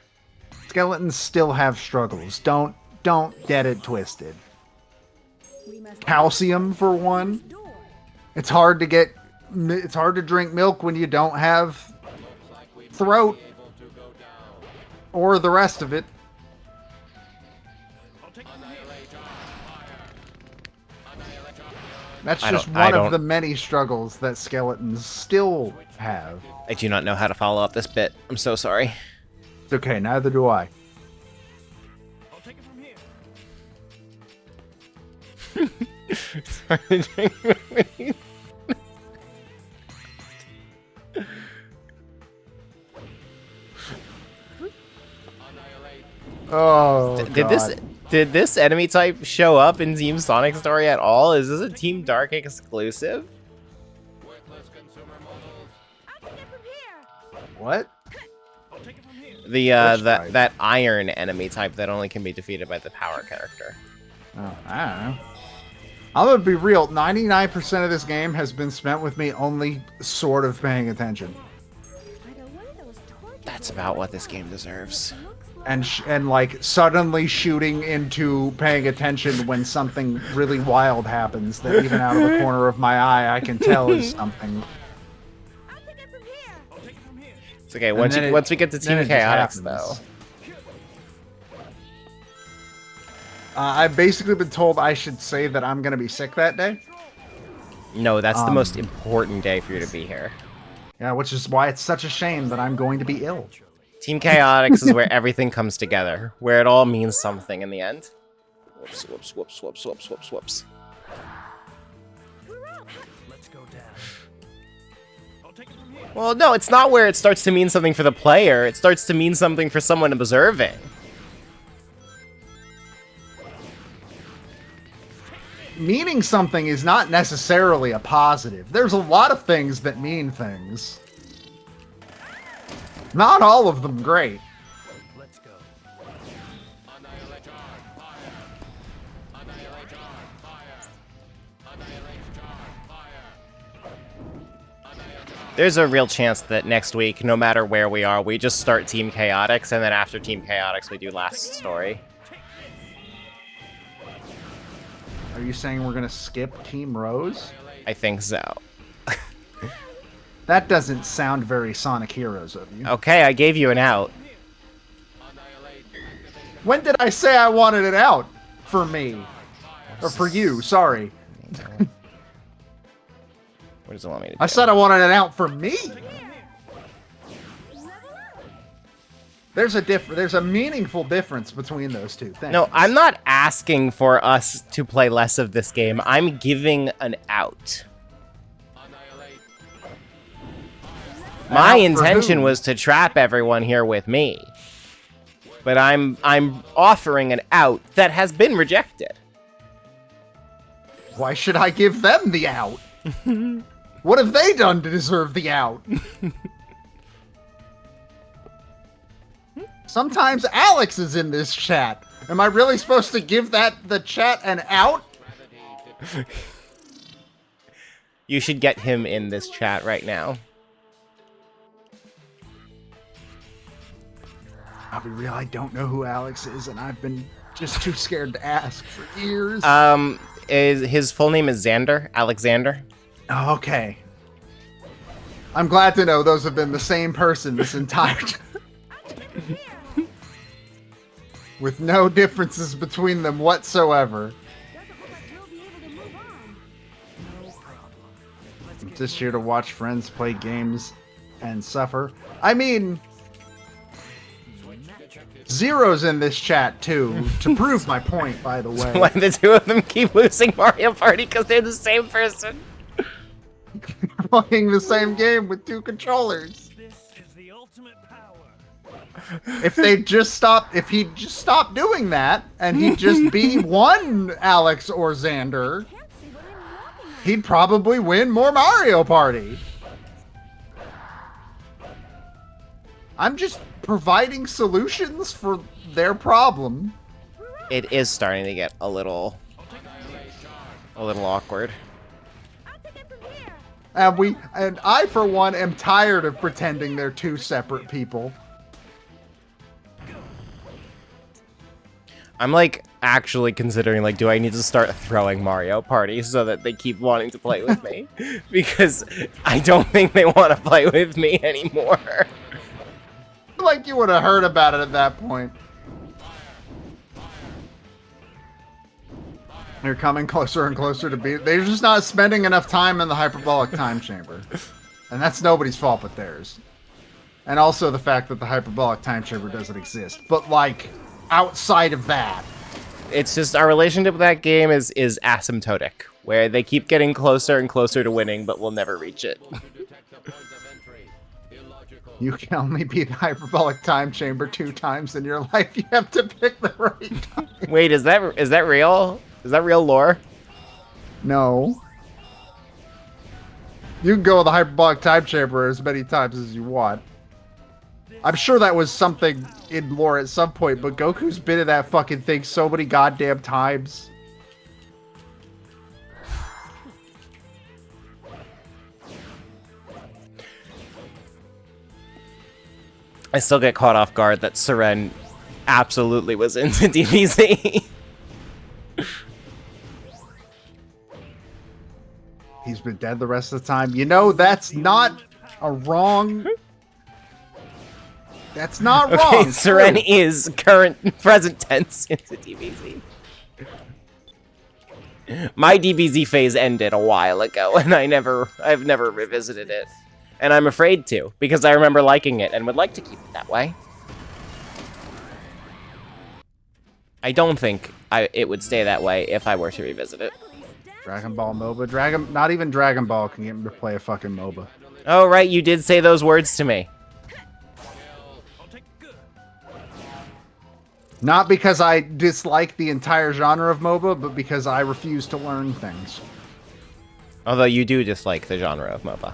Skeletons still have struggles. Don't get it twisted. Calcium for one. It's hard to drink milk when you don't have throat or the rest of it. That's just one of the many struggles that skeletons still have. I do not know how to follow up this bit. I'm so sorry. It's okay, neither do I. Oh, did this enemy type show up in Team Sonic Story at all? Is this a Team Dark exclusive? What? The that iron enemy type that only can be defeated by the power character. Oh, I don't know. I'm gonna be real. 99% of this game has been spent with me only sort of paying attention. That's about what this game deserves. And like suddenly shooting into paying attention when something really wild happens that even out of the corner of my eye I can tell is something. It's okay. Once we get to Team Chaotix, though. I've basically been told I should say that I'm gonna be sick that day. No, that's the most important day for you to be here. Yeah, which is why it's such a shame that I'm going to be ill. Team Chaotix is where everything comes together, where it all means something in the end. Whoops, whoops, whoops, whoops, whoops, whoops, whoops. Well, no, it's not where it starts to mean something for the player. It starts to mean something for someone observing. Meaning something is not necessarily a positive. There's a lot of things that mean things. Not all of them great. Let's go. There's a real chance that next week, no matter where we are, we just start Team Chaotix, and then after Team Chaotix, we do Last Story. Are you saying we're gonna skip Team Rose? I think so. That doesn't sound very Sonic Heroes of you. Okay, I gave you an out. When did I say I wanted it out? For me. Or for you, sorry. What does it want me to do? I said I wanted it out for me! There's a meaningful difference between those two things. No, I'm not asking for us to play less of this game. I'm giving an out. My Out for intention who? was to trap everyone here with me. But I'm offering an out that has been rejected. Why should I give them the out? What have they done to deserve the out? Sometimes Alex is in this chat. Am I really supposed to give the chat an out? You should get him in this chat right now. I'll be real, I don't know who Alex is, and I've been just too scared to ask for years. His full name is Xander, Alexander. Okay. I'm glad to know those have been the same person this entire time. With no differences between them whatsoever. I'm just here to watch friends play games and suffer. I mean, Zero's in this chat too, to prove my point, by the way. Why the two of them keep losing Mario Party because they're the same person. Playing the same game with two controllers. If he'd just stop doing that, and he'd just be one Alex or Xander, he'd probably win more Mario Party. I'm just providing solutions for their problem. It is starting to get a little awkward. And I, for one, am tired of pretending they're two separate people. I'm like actually considering like, do I need to start throwing Mario Party so that they keep wanting to play with me? Because I don't think they want to play with me anymore. Like you would have heard about it at that point. They're coming closer and closer to beat. They're just not spending enough time in the hyperbolic time chamber. And that's nobody's fault but theirs. And also the fact that the hyperbolic time chamber doesn't exist. But like, outside of that. It's just our relationship with that game is asymptotic, where they keep getting closer and closer to winning, but we'll never reach it. You can only beat the hyperbolic time chamber 2 times in your life. You have to pick the right time. Wait, is that real? Is that real lore? No. You can go with the hyperbolic time chamber as many times as you want. I'm sure that was something in lore at some point, but Goku's been in that fucking thing so many goddamn times. I still get caught off guard that Seren absolutely was into DBZ. He's been dead the rest of the time. You know, that's not a wrong... That's not wrong. Okay, Seren is present tense into DBZ. My DBZ phase ended a while ago, and I've never revisited it. And I'm afraid to, because I remember liking it and would like to keep it that way. I don't think it would stay that way if I were to revisit it. Dragon Ball MOBA. Not even Dragon Ball can get me to play a fucking MOBA. Oh, right, you did say those words to me. Not because I dislike the entire genre of MOBA, but because I refuse to learn things. Although you do dislike the genre of MOBA.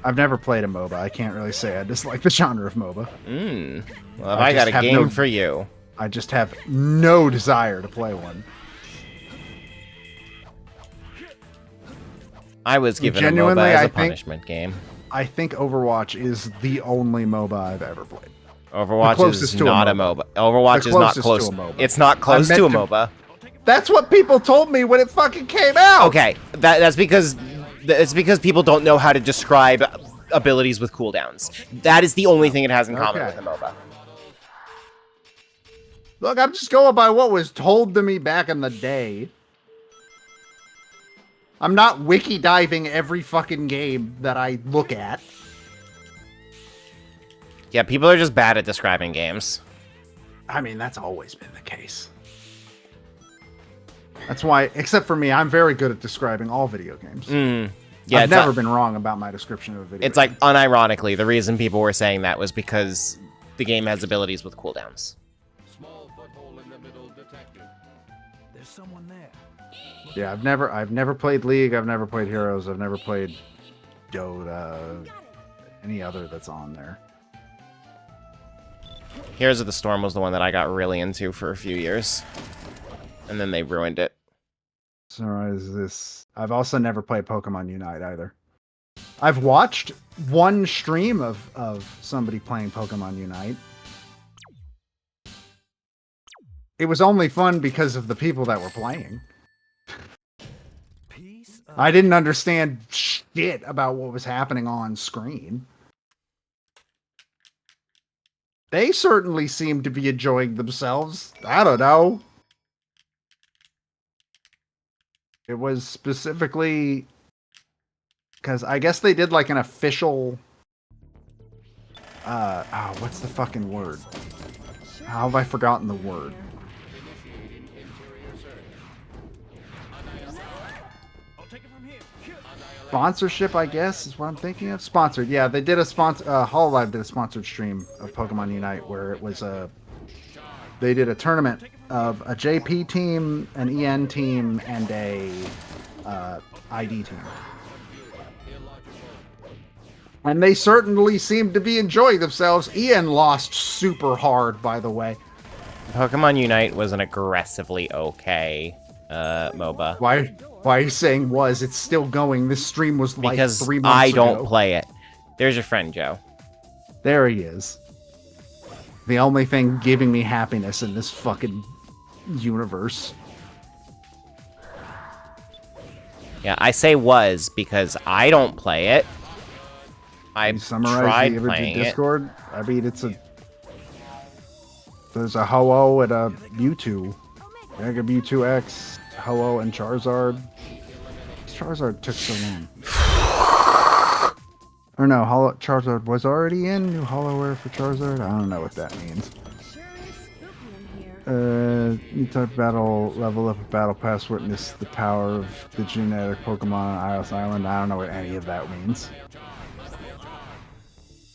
I've never played a MOBA. I can't really say I dislike the genre of MOBA. Well, I got a game for you. I just have no desire to play one. I was given a MOBA as a punishment game. I think Overwatch is the only MOBA I've ever played. Overwatch is not a MOBA. Overwatch is not close. It's not close to a MOBA. That's what people told me when it fucking came out. Okay, that's because people don't know how to describe abilities with cooldowns. That is the only thing it has in common with a MOBA. Look, I'm just going by what was told to me back in the day. I'm not wiki diving every fucking game that I look at. Yeah, people are just bad at describing games. I mean, that's always been the case. That's why, except for me, I'm very good at describing all video games. Yeah, I've it's never not- been wrong about my description of a video. It's like, unironically, the reason people were saying that was because the game has abilities with cooldowns. There's someone there. Yeah, I've never played League. I've never played Heroes. I've never played Dota. Any other that's on there. Heroes of the Storm was the one that I got really into for a few years. And then they ruined it. So is this? I've also never played Pokemon Unite either. I've watched one stream of somebody playing Pokemon Unite. It was only fun because of the people that were playing. I didn't understand shit about what was happening on screen. They certainly seemed to be enjoying themselves. I don't know. It was specifically because I guess they did like an official what's the fucking word? How have I forgotten the word? Sponsorship, I guess, is what I'm thinking of. Sponsored, yeah. They did a sponsor. Hololive did a sponsored stream of Pokemon Unite where it was they did a tournament of a JP team, an EN team, and a ID team. And they certainly seemed to be enjoying themselves. EN lost super hard, by the way. Pokemon Unite was an aggressively okay MOBA. Why are you saying was? It's still going. This stream was like Because 3 months I ago. don't play it. There's your friend, Joe. There he is. The only thing giving me happiness in this fucking universe. Yeah, I say was because I don't play it. I Summarize tried the image playing in it. Discord. I mean, there's a Ho-Oh and a Mewtwo. Mega Mewtwo X, Ho-Oh, and Charizard. Charizard took so long. Or no, Charizard was already in. New Hollow for Charizard? I don't know what that means. New type battle, level up a battle pass, witness the power of the genetic Pokemon on Ios Island. I don't know what any of that means.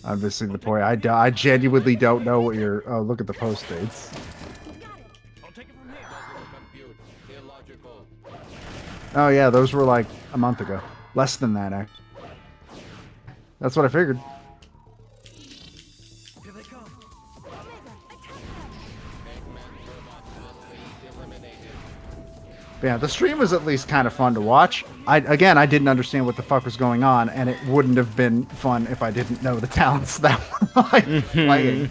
I'm missing the point. I genuinely don't know what you're... Oh, look at the post dates. Oh yeah, those were like a month ago. Less than that, actually. That's what I figured. But yeah, the stream was at least kind of fun to watch. I didn't understand what the fuck was going on, and it wouldn't have been fun if I didn't know the talents that were like, playing.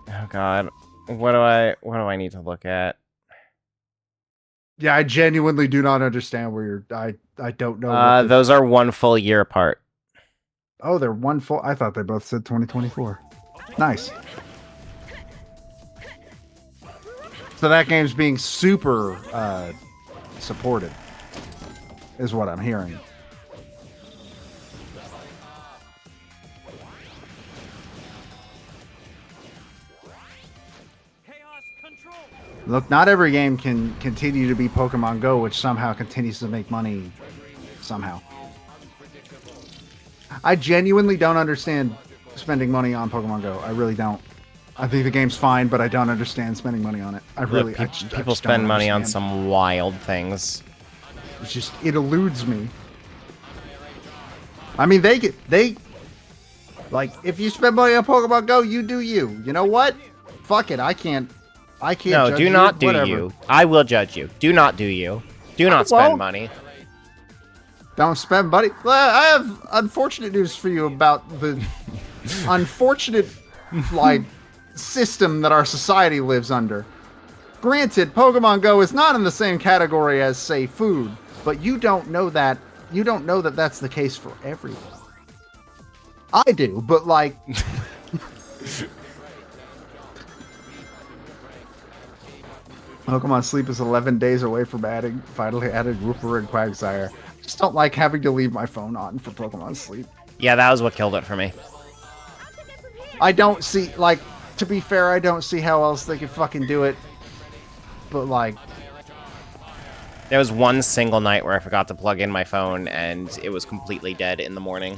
Oh god. What do I need to look at? Yeah, I genuinely do not understand where you're... I don't know. What Those are 1 full year apart. Oh, they're 1 full... I thought they both said 2024. Nice. So that game's being super supported, is what I'm hearing. Look, not every game can continue to be Pokemon Go, which somehow continues to make money somehow. I genuinely don't understand spending money on Pokemon Go. I really don't. I think the game's fine, but I don't understand spending money on it. I really... Look, I just people don't spend money on understand. some wild things. It's just... It eludes me. I mean, they... Like, if you spend money on Pokemon Go, you do you. You know what? Fuck it. I can't No, judge do you, not do whatever. you. I will judge you. Do not do you. Do not Well, spend money. Don't spend money. Well, I have unfortunate news for you about the unfortunate, like, system that our society lives under. Granted, Pokemon Go is not in the same category as, say, food, but you don't know that. You don't know that that's the case for everyone. I do, but like... Pokemon Sleep is 11 days away from finally adding Rooper and Quagsire. Just don't like having to leave my phone on for Pokemon Sleep. Yeah, that was what killed it for me. I don't see, like, to be fair, I don't see how else they could fucking do it. But, like, There was one single night where I forgot to plug in my phone, and it was completely dead in the morning.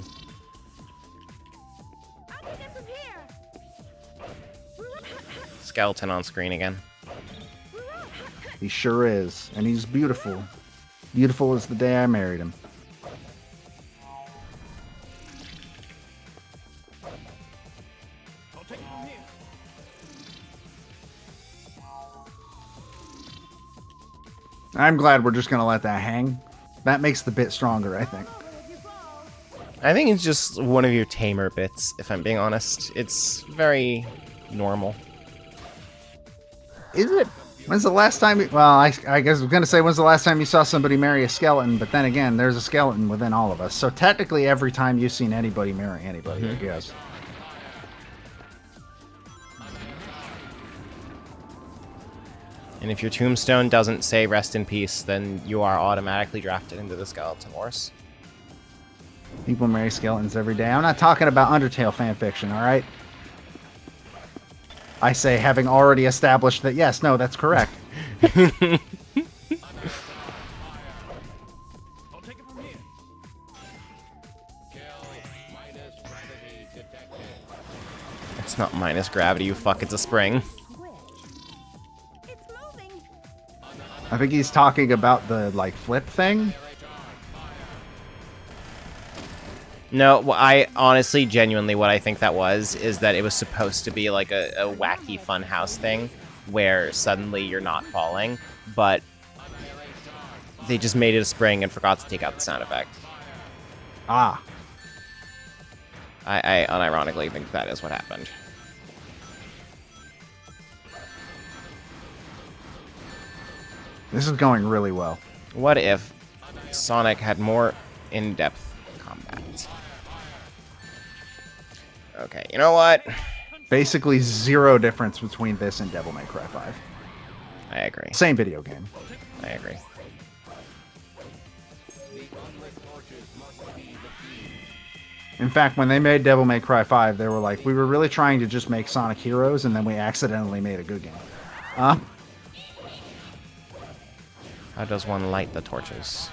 Skeleton on screen again. He sure is, and he's beautiful. Beautiful as the day I married him. I'm glad we're just gonna let that hang. That makes the bit stronger, I think. I think it's just one of your tamer bits, if I'm being honest. It's very normal. Is it? When's the last time? Well, I guess I was gonna say when's the last time you saw somebody marry a skeleton? But then again, there's a skeleton within all of us. So technically, every time you've seen anybody marry anybody, I guess. And if your tombstone doesn't say rest in peace, then you are automatically drafted into the Skeleton Wars. People marry skeletons every day. I'm not talking about Undertale fanfiction, all right? I say, having already established that, yes, no, that's correct. It's not minus gravity, you fuck, it's a spring. I think he's talking about the, like, flip thing. No, I honestly, genuinely, what I think that was is that it was supposed to be like a wacky funhouse thing where suddenly you're not falling, but they just made it a spring and forgot to take out the sound effect. Ah. I unironically think that is what happened. This is going really well. What if Sonic had more in-depth combat? Okay, you know what? Basically zero difference between this and Devil May Cry 5. I agree. Same video game. I agree. In fact, when they made Devil May Cry 5, they were like, we were really trying to just make Sonic Heroes, and then we accidentally made a good game. How does one light the torches?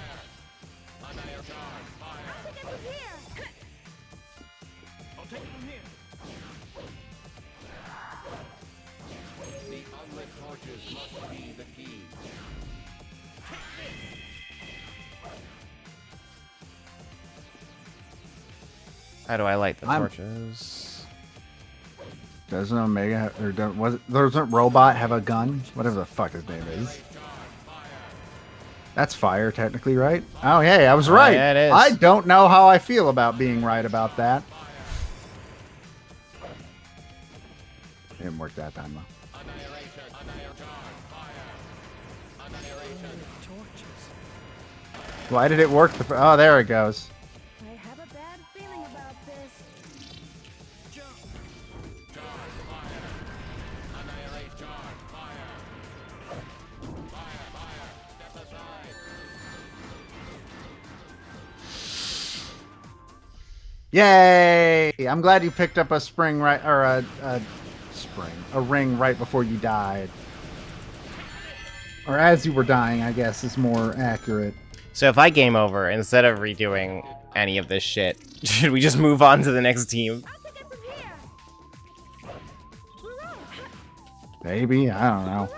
How do I light the torches? Doesn't Omega or doesn't Robot have a gun? Whatever the fuck his name is. That's fire, technically, right? Oh, hey, I was right. Yeah, it is. I don't know how I feel about being right about that. Didn't work that time, though. Why did it work? Oh, there it goes. I have a bad feeling about this. Yay! I'm glad you picked up a spring right, or a ring right before you died. Or as you were dying, I guess is more accurate. So if I game over, instead of redoing any of this shit, should we just move on to the next team? Maybe, I don't know.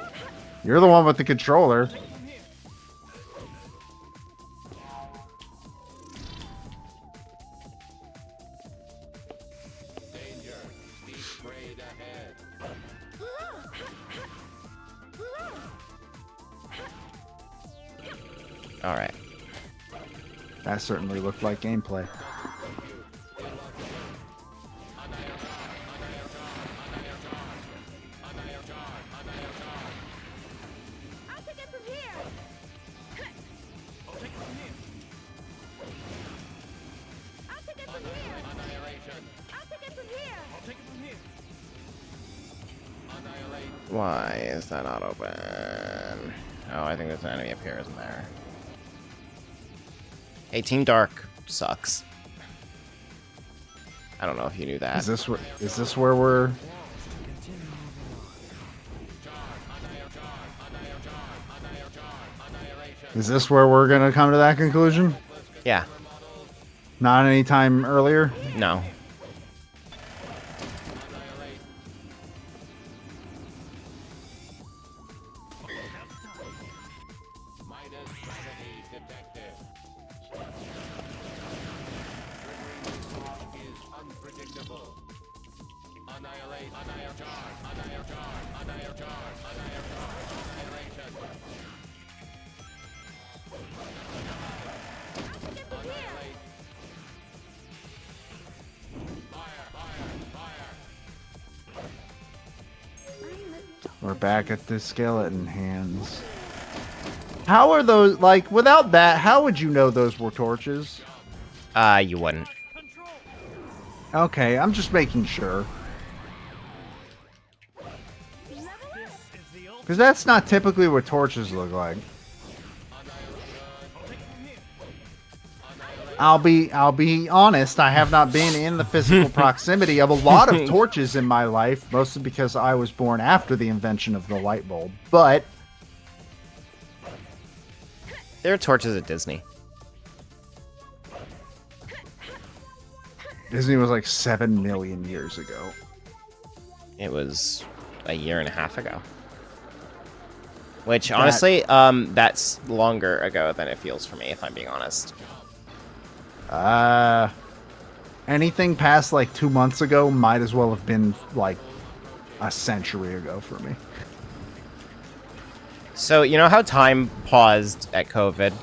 You're the one with the controller. All right. That certainly looked like gameplay. Why is that not open? Oh, I think there's an enemy up here, isn't there? Hey, Team Dark sucks. I don't know if you knew that. Is this where we're... Is this where we're gonna come to that conclusion? Yeah. Not any time earlier? No. We're back at the skeleton hands. How are those, like, without that, how would you know those were torches? You wouldn't. Okay, I'm just making sure. Because that's not typically what torches look like. I'll be honest, I have not been in the physical proximity of a lot of torches in my life, mostly because I was born after the invention of the light bulb. But there are torches at Disney. Disney was like 7 million years ago. It was a year and a half ago. Which, honestly, that's longer ago than it feels for me, if I'm being honest. Anything past like 2 months ago might as well have been like a century ago for me. So, you know how time paused at COVID?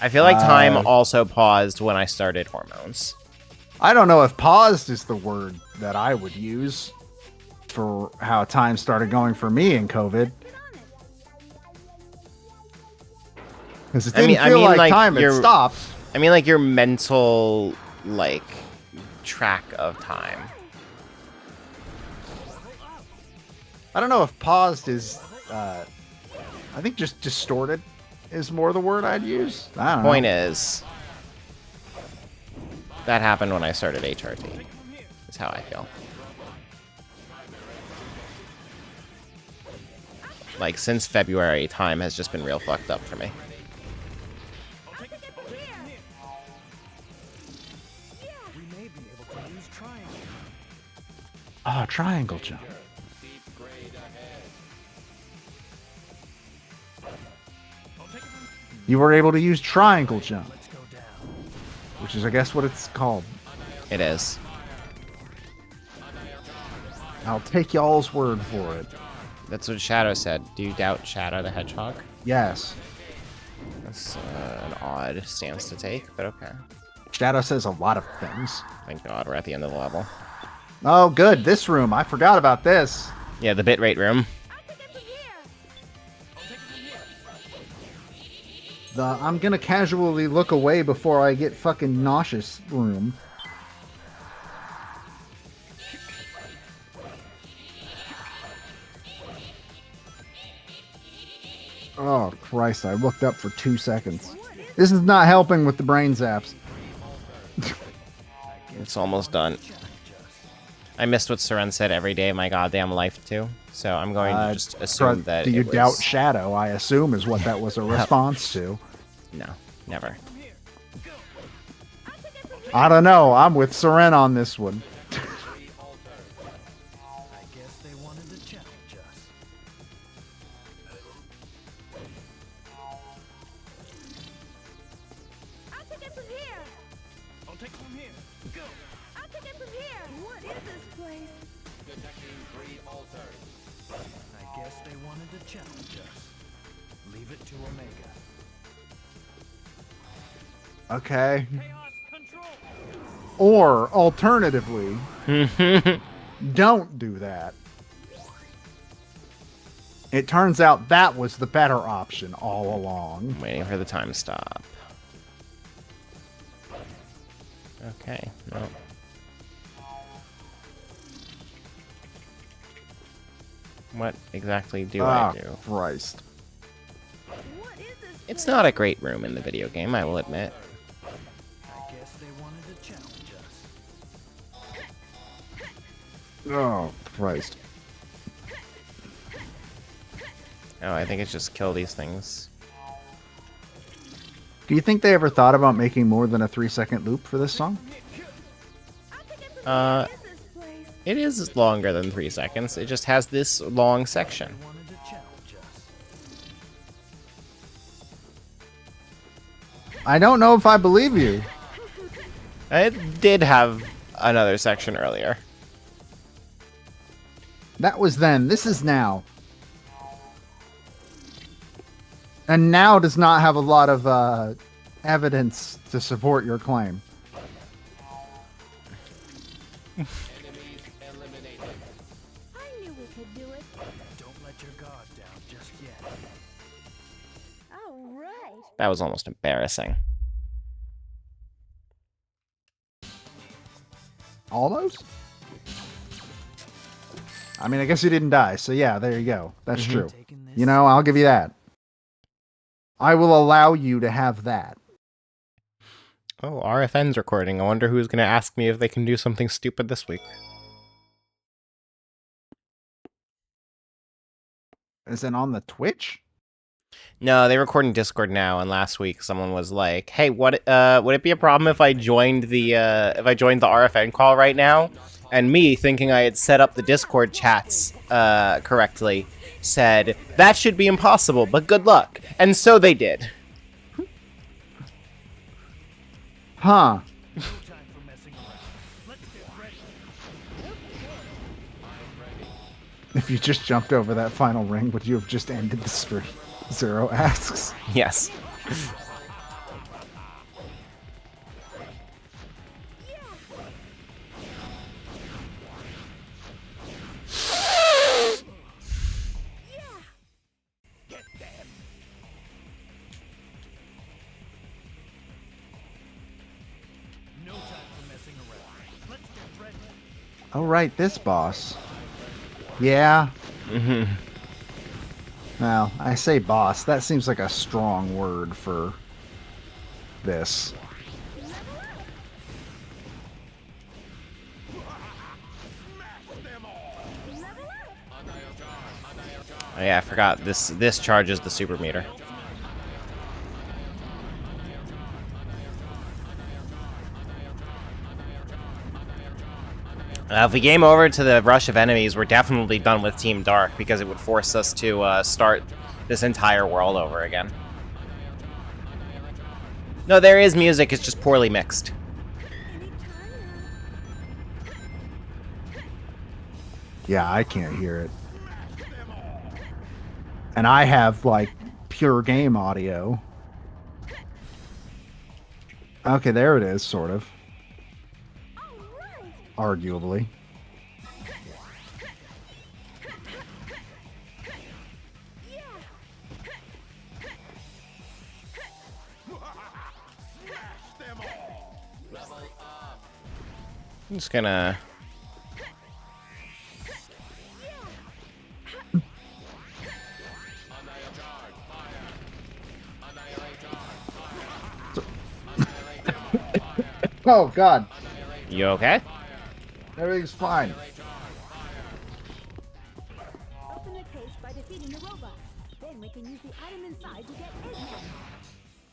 I feel like time also paused when I started hormones. I don't know if paused is the word that I would use for how time started going for me in COVID. Because it didn't feel like time had stopped. I mean, like, your mental, like, track of time. I don't know if paused is, I think just distorted is more the word I'd use. I don't know. Point is, that happened when I started HRT. Is how I feel. Like, since February, time has just been real fucked up for me. Oh, triangle jump. You were able to use triangle jump. Which is, I guess, what it's called. It is. I'll take y'all's word for it. That's what Shadow said. Do you doubt Shadow the Hedgehog? Yes. That's an odd stance to take, but okay. Shadow says a lot of things. Thank God, we're at the end of the level. Oh, good. This room. I forgot about this. Yeah, the bitrate room. The I'm gonna casually look away before I get fucking nauseous room. Oh, Christ. I looked up for 2 seconds. This is not helping with the brain zaps. It's almost done. I missed what Seren said every day of my goddamn life, too. So I'm going to just assume that Do you it was... doubt Shadow, I assume, is what that was a response to. No, never. I don't know. I'm with Seren on this one. Okay. Or, alternatively, don't do that. It turns out that was the better option all along. I'm waiting for the time to stop. Okay, well. What exactly do I do? Christ. It's not a great room in the video game, I will admit. Oh, Christ. Oh, I think it's just kill these things. Do you think they ever thought about making more than a 3-second loop for this song? It is longer than 3 seconds. It just has this long section. I don't know if I believe you. It did have another section earlier. That was then. This is now. And now does not have a lot of evidence to support your claim. I knew we could do it. Don't let your guard down just yet. All right. That was almost embarrassing. Almost? I mean, I guess you didn't die, so yeah, there you go. That's true. You know, I'll give you that. I will allow you to have that. Oh, RFN's recording. I wonder who's going to ask me if they can do something stupid this week. Is it on the Twitch? No, they record in Discord now, and last week someone was like, "Hey, would it be a problem if I joined the RFN call right now?" And me, thinking I had set up the Discord chats correctly, said, "That should be impossible, but good luck." And so they did. Huh. If you just jumped over that final ring, would you have just ended the stream? Zero asks. Yes. Oh, right, this boss. Yeah. Mm-hmm. Well, I say boss. That seems like a strong word for this. Oh yeah, I forgot. This charges the super meter. If we game over to the rush of enemies, we're definitely done with Team Dark, because it would force us to start this entire world over again. No, there is music, it's just poorly mixed. Yeah, I can't hear it. And I have, like, pure game audio. Okay, there it is, sort of. Arguably. I'm just gonna... Oh, God. You okay? Everything's fine. Open a case by defeating the robot. Then we can use the item inside to get Eggman.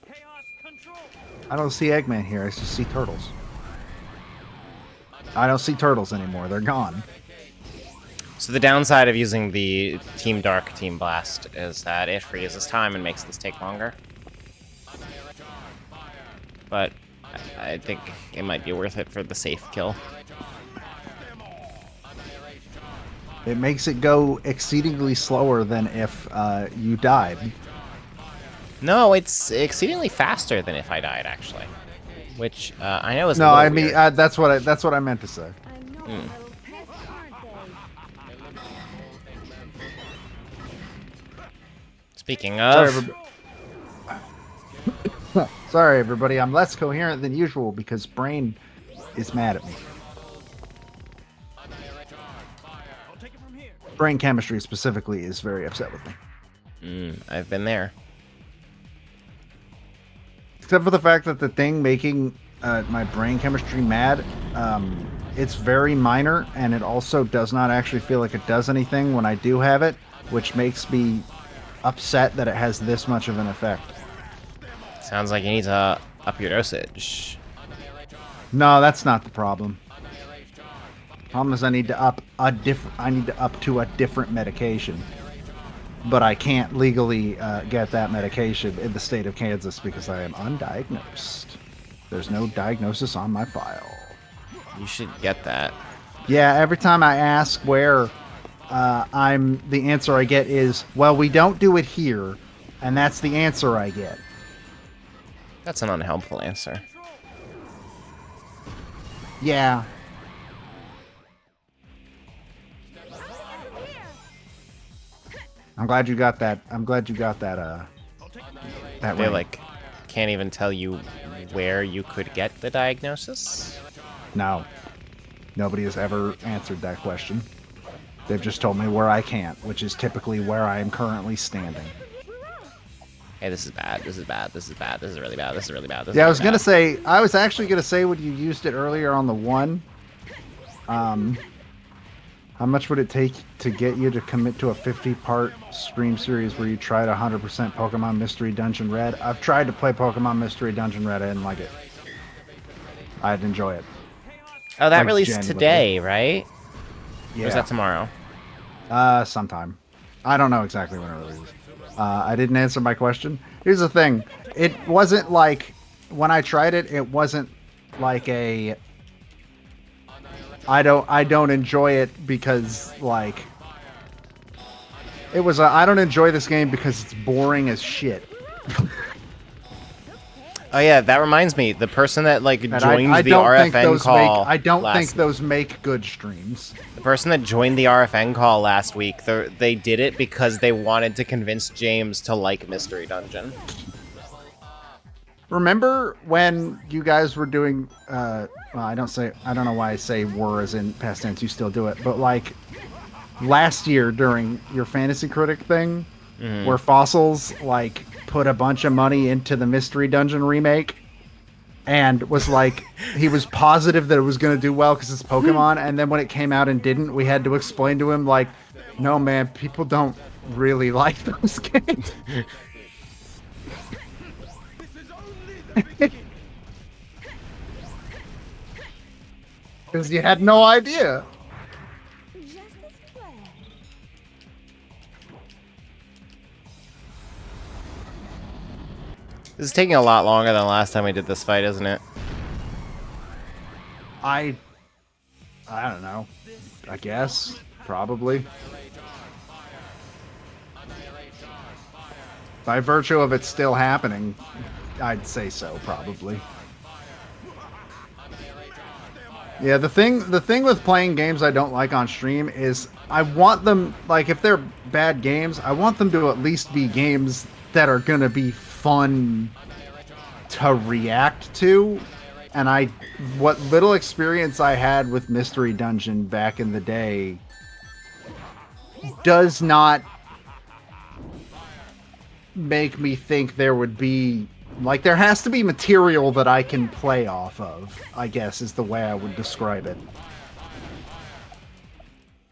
Chaos control. I don't see Eggman here. I just see turtles. I don't see turtles anymore. They're gone. So the downside of using the Team Dark Team Blast is that it freezes time and makes this take longer. But I think it might be worth it for the safe kill. It makes it go exceedingly slower than if you died. No, it's exceedingly faster than if I died, actually. Which I know is no. a little I mean weird. that's what I meant to say. Mm. Speaking of, Sorry, everybody. I'm less coherent than usual because Brain is mad at me. Brain chemistry specifically is very upset with me. I've been there. Except for the fact that the thing making my brain chemistry mad, it's very minor, and it also does not actually feel like it does anything when I do have it, which makes me upset that it has this much of an effect. Sounds like you need to up your dosage. No, that's not the problem. Problem is I need to up to a different medication. But I can't legally get that medication in the state of Kansas because I am undiagnosed. There's no diagnosis on my file. You should get that. Yeah, every time I ask where, the answer I get is, well, we don't do it here, and that's the answer I get. That's an unhelpful answer. Yeah. I'm glad you got that. I'm glad you got that. That They right. like can't even tell you where you could get the diagnosis. No. Nobody has ever answered that question. They've just told me where I can't, which is typically where I am currently standing. Hey, this is bad. This is bad. This is bad. This is really bad. This is really bad. This Yeah, I is was really gonna bad. say. I was actually gonna say when you used it earlier on the one. How much would it take to get you to commit to a 50-part stream series where you tried 100% Pokemon Mystery Dungeon Red? I've tried to play Pokemon Mystery Dungeon Red. I didn't like it. I'd enjoy it. Oh, that Like, released genuinely. today, right? Yeah. Or is that tomorrow? Sometime. I don't know exactly when it releases. I didn't answer my question. Here's the thing. It wasn't like, when I tried it, it wasn't like a, I don't enjoy it because, like, it was a, I don't enjoy this game because it's boring as shit. Oh yeah, that reminds me. The person that like And joined I the don't think RFN those call. I don't last- think those make good streams. The person that joined the RFN call last week, they did it because they wanted to convince James to like Mystery Dungeon. Remember when you guys were doing, well, I don't know why I say were as in past tense, you still do it, but like last year during your Fantasy Critic thing, Mhm. where Fossils like put a bunch of money into the Mystery Dungeon remake and was like, he was positive that it was going to do well because it's Pokemon, and then when it came out and didn't, we had to explain to him like, no man, people don't really like those games. Because you had no idea. This is taking a lot longer than the last time we did this fight, isn't it? I don't know. I guess. Probably. By virtue of it still happening, I'd say so, probably. Yeah, the thing with playing games I don't like on stream is I want them, like, if they're bad games, I want them to at least be games that are gonna be fun to react to. And what little experience I had with Mystery Dungeon back in the day does not make me think there would be, like, there has to be material that I can play off of, I guess is the way I would describe it.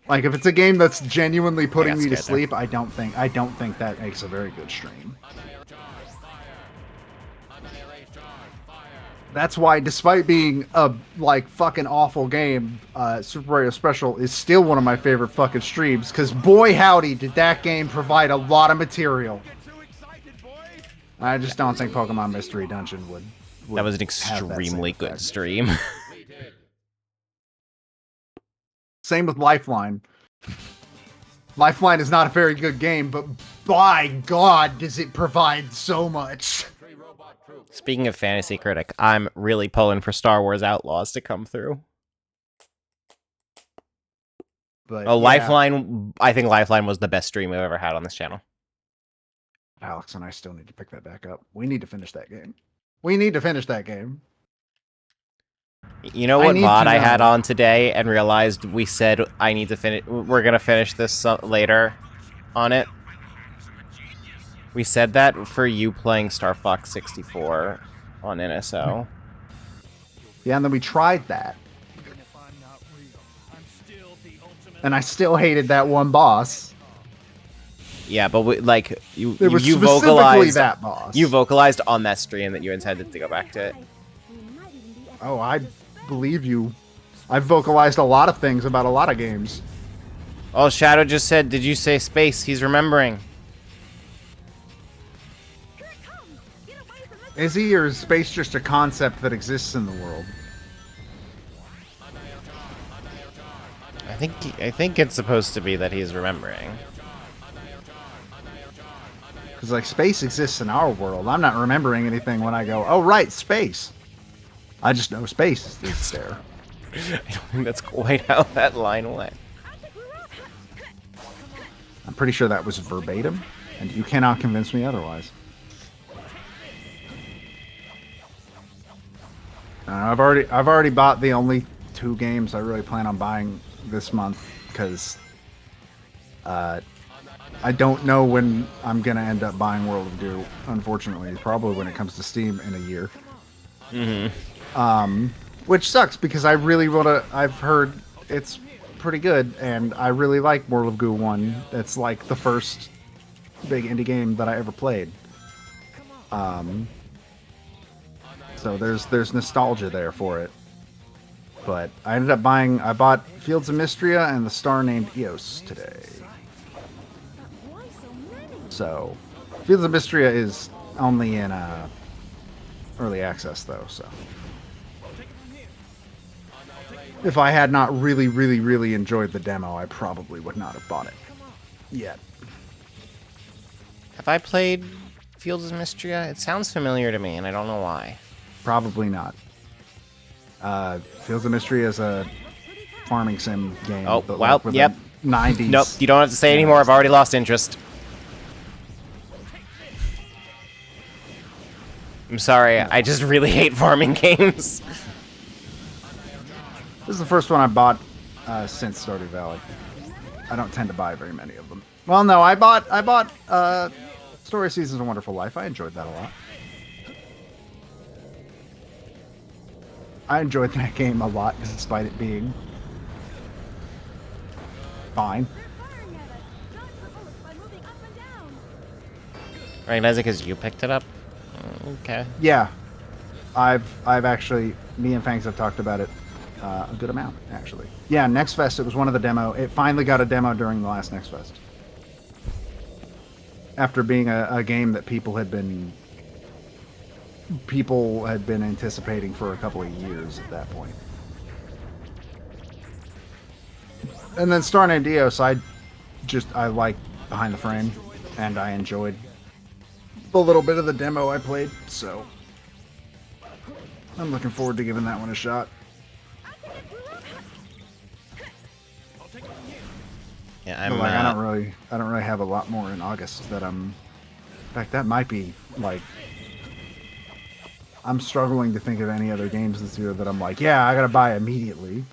Like, if it's a game that's genuinely putting me to scared there. sleep, I don't think that makes a very good stream. That's why, despite being a, like, fucking awful game, Super Mario Special is still one of my favorite fucking streams, because boy howdy did that game provide a lot of material. I just don't think Pokemon Mystery Dungeon would That was an have that same extremely good effect. stream. Same with Lifeline. Lifeline is not a very good game, but by God, does it provide so much. Speaking of Fantasy Critic, I'm really pulling for Star Wars Outlaws to come through. But Oh, yeah, Lifeline, I think Lifeline was the best stream we've ever had on this channel. Alex and I still need to pick that back up. We need to finish that game. We need to finish that game. You know I what need mod to I had know. on today and realized we said I need to finish. We're gonna finish this later on it. We said that for you playing Star Fox 64 on NSO. Yeah, and then we tried that. And I still hated that one boss. Yeah, but like you It was you specifically vocalized that boss. You vocalized on that stream that you intended to go back to it. Oh, I believe you. I've vocalized a lot of things about a lot of games. Oh, Shadow just said, "Did you say space?" He's remembering. Is he, or is space just a concept that exists in the world? I think it's supposed to be that he's remembering. Because, like, space exists in our world. I'm not remembering anything when I go, oh, right, space. I just know space is there. I don't think that's quite how that line went. I'm pretty sure that was verbatim, and you cannot convince me otherwise. I've already bought the only 2 games I really plan on buying this month, because I don't know when I'm gonna end up buying World of Goo. Unfortunately, probably when it comes to Steam in a year. Which sucks because I really wanna. I've heard it's pretty good, and I really like World of Goo 1. It's like the first big indie game that I ever played. So there's nostalgia there for it. But I bought Fields of Mystria and the Star Named Eos today. So, Fields of Mystria is only in early access though, so. If I had not really enjoyed the demo, I probably would not have bought it yet. Have I played Fields of Mystria? It sounds familiar to me, and I don't know why. Probably not. Fields of Mystria is a farming sim game. Oh, but well, like with yep. a 90s. Nope, you don't have to say anymore. I've already lost interest. I'm sorry, I just really hate farming games. This is the first one I bought since Stardew Valley. I don't tend to buy very many of them. Well, no, I bought Story Seasons of Wonderful Life. I enjoyed that a lot. I enjoyed that game a lot, despite it being fine. Recognize it because you picked it up? Okay. Yeah, I've actually, me and Fangs have talked about it a good amount, actually. Yeah, Next Fest, it was one of the demo. It finally got a demo during the last Next Fest. After being a game that people had been anticipating for a couple of years at that point. And then Star Named Eos, I like Behind the Frame, and I enjoyed the little bit of the demo I played, so I'm looking forward to giving that one a shot. Yeah, I don't really have a lot more in August that I'm. In fact, that might be like. I'm struggling to think of any other games this year that I'm like, yeah, I gotta buy immediately.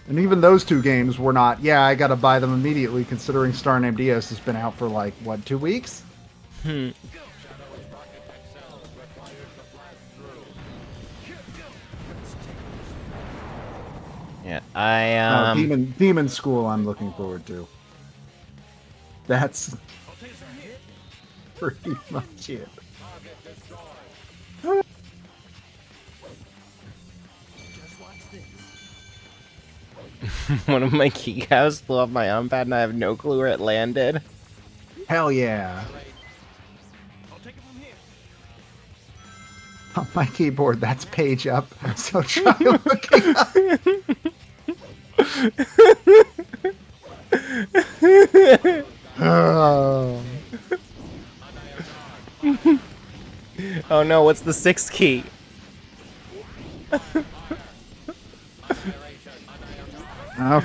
And even those 2 games were not, yeah, I gotta buy them immediately, considering Star Named Eos has been out for like, what, 2 weeks? Yeah, Demon School I'm looking forward to. That's pretty much it. One of my key cows flew off my iPad and I have no clue where it landed. Hell yeah. On my keyboard, that's page up, so try looking up. Oh. Oh no, what's the 6th key?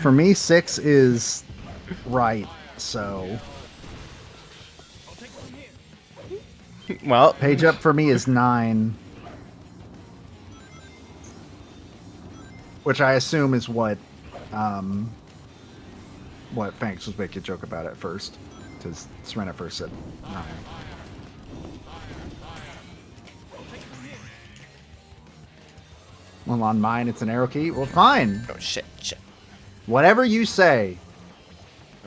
For me, 6 is right, so... Well... Page up for me is 9. Which I assume is what Fanks was making a joke about at first. Because Serena first said 9. Well, on mine, it's an arrow key. Well, fine. Oh, shit. Whatever you say.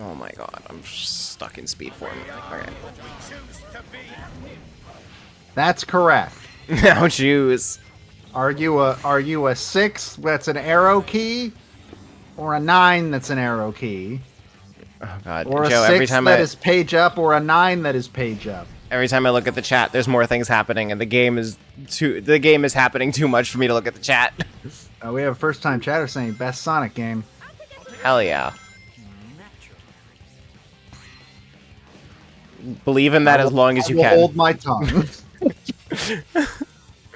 Oh my god, I'm stuck in speed form. Okay. That's correct. Now choose. Are you a 6 that's an arrow key, or a 9 that's an arrow key, Oh god, or a Joe, 6 that is page up, or a 9 that is page up? every time I look at the chat, there's more things happening, and the game is happening too much for me to look at the chat. We have a first-time chatter saying best Sonic game. Hell yeah. Believe in that as long as you can. Hold my tongue.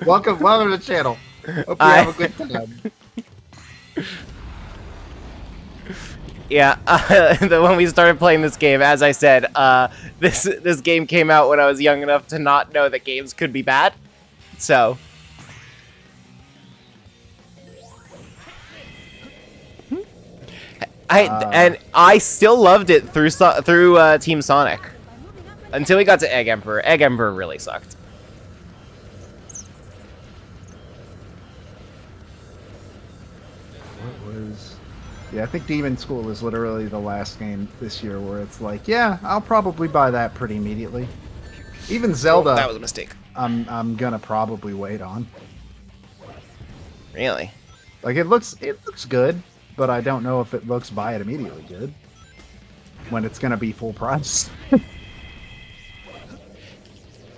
welcome to the channel. Hope you have a good time. Yeah, when we started playing this game, as I said, this game came out when I was young enough to not know that games could be bad. So. I still loved it through Team Sonic. Until we got to Egg Emperor. Egg Emperor really sucked. What was... Yeah, I think Demon School is literally the last game this year where it's like, yeah, I'll probably buy that pretty immediately. Even Zelda... Oh, that was a mistake. I'm gonna probably wait on. Really? Like, it looks good, but I don't know if it looks buy it immediately good. When it's gonna be full price.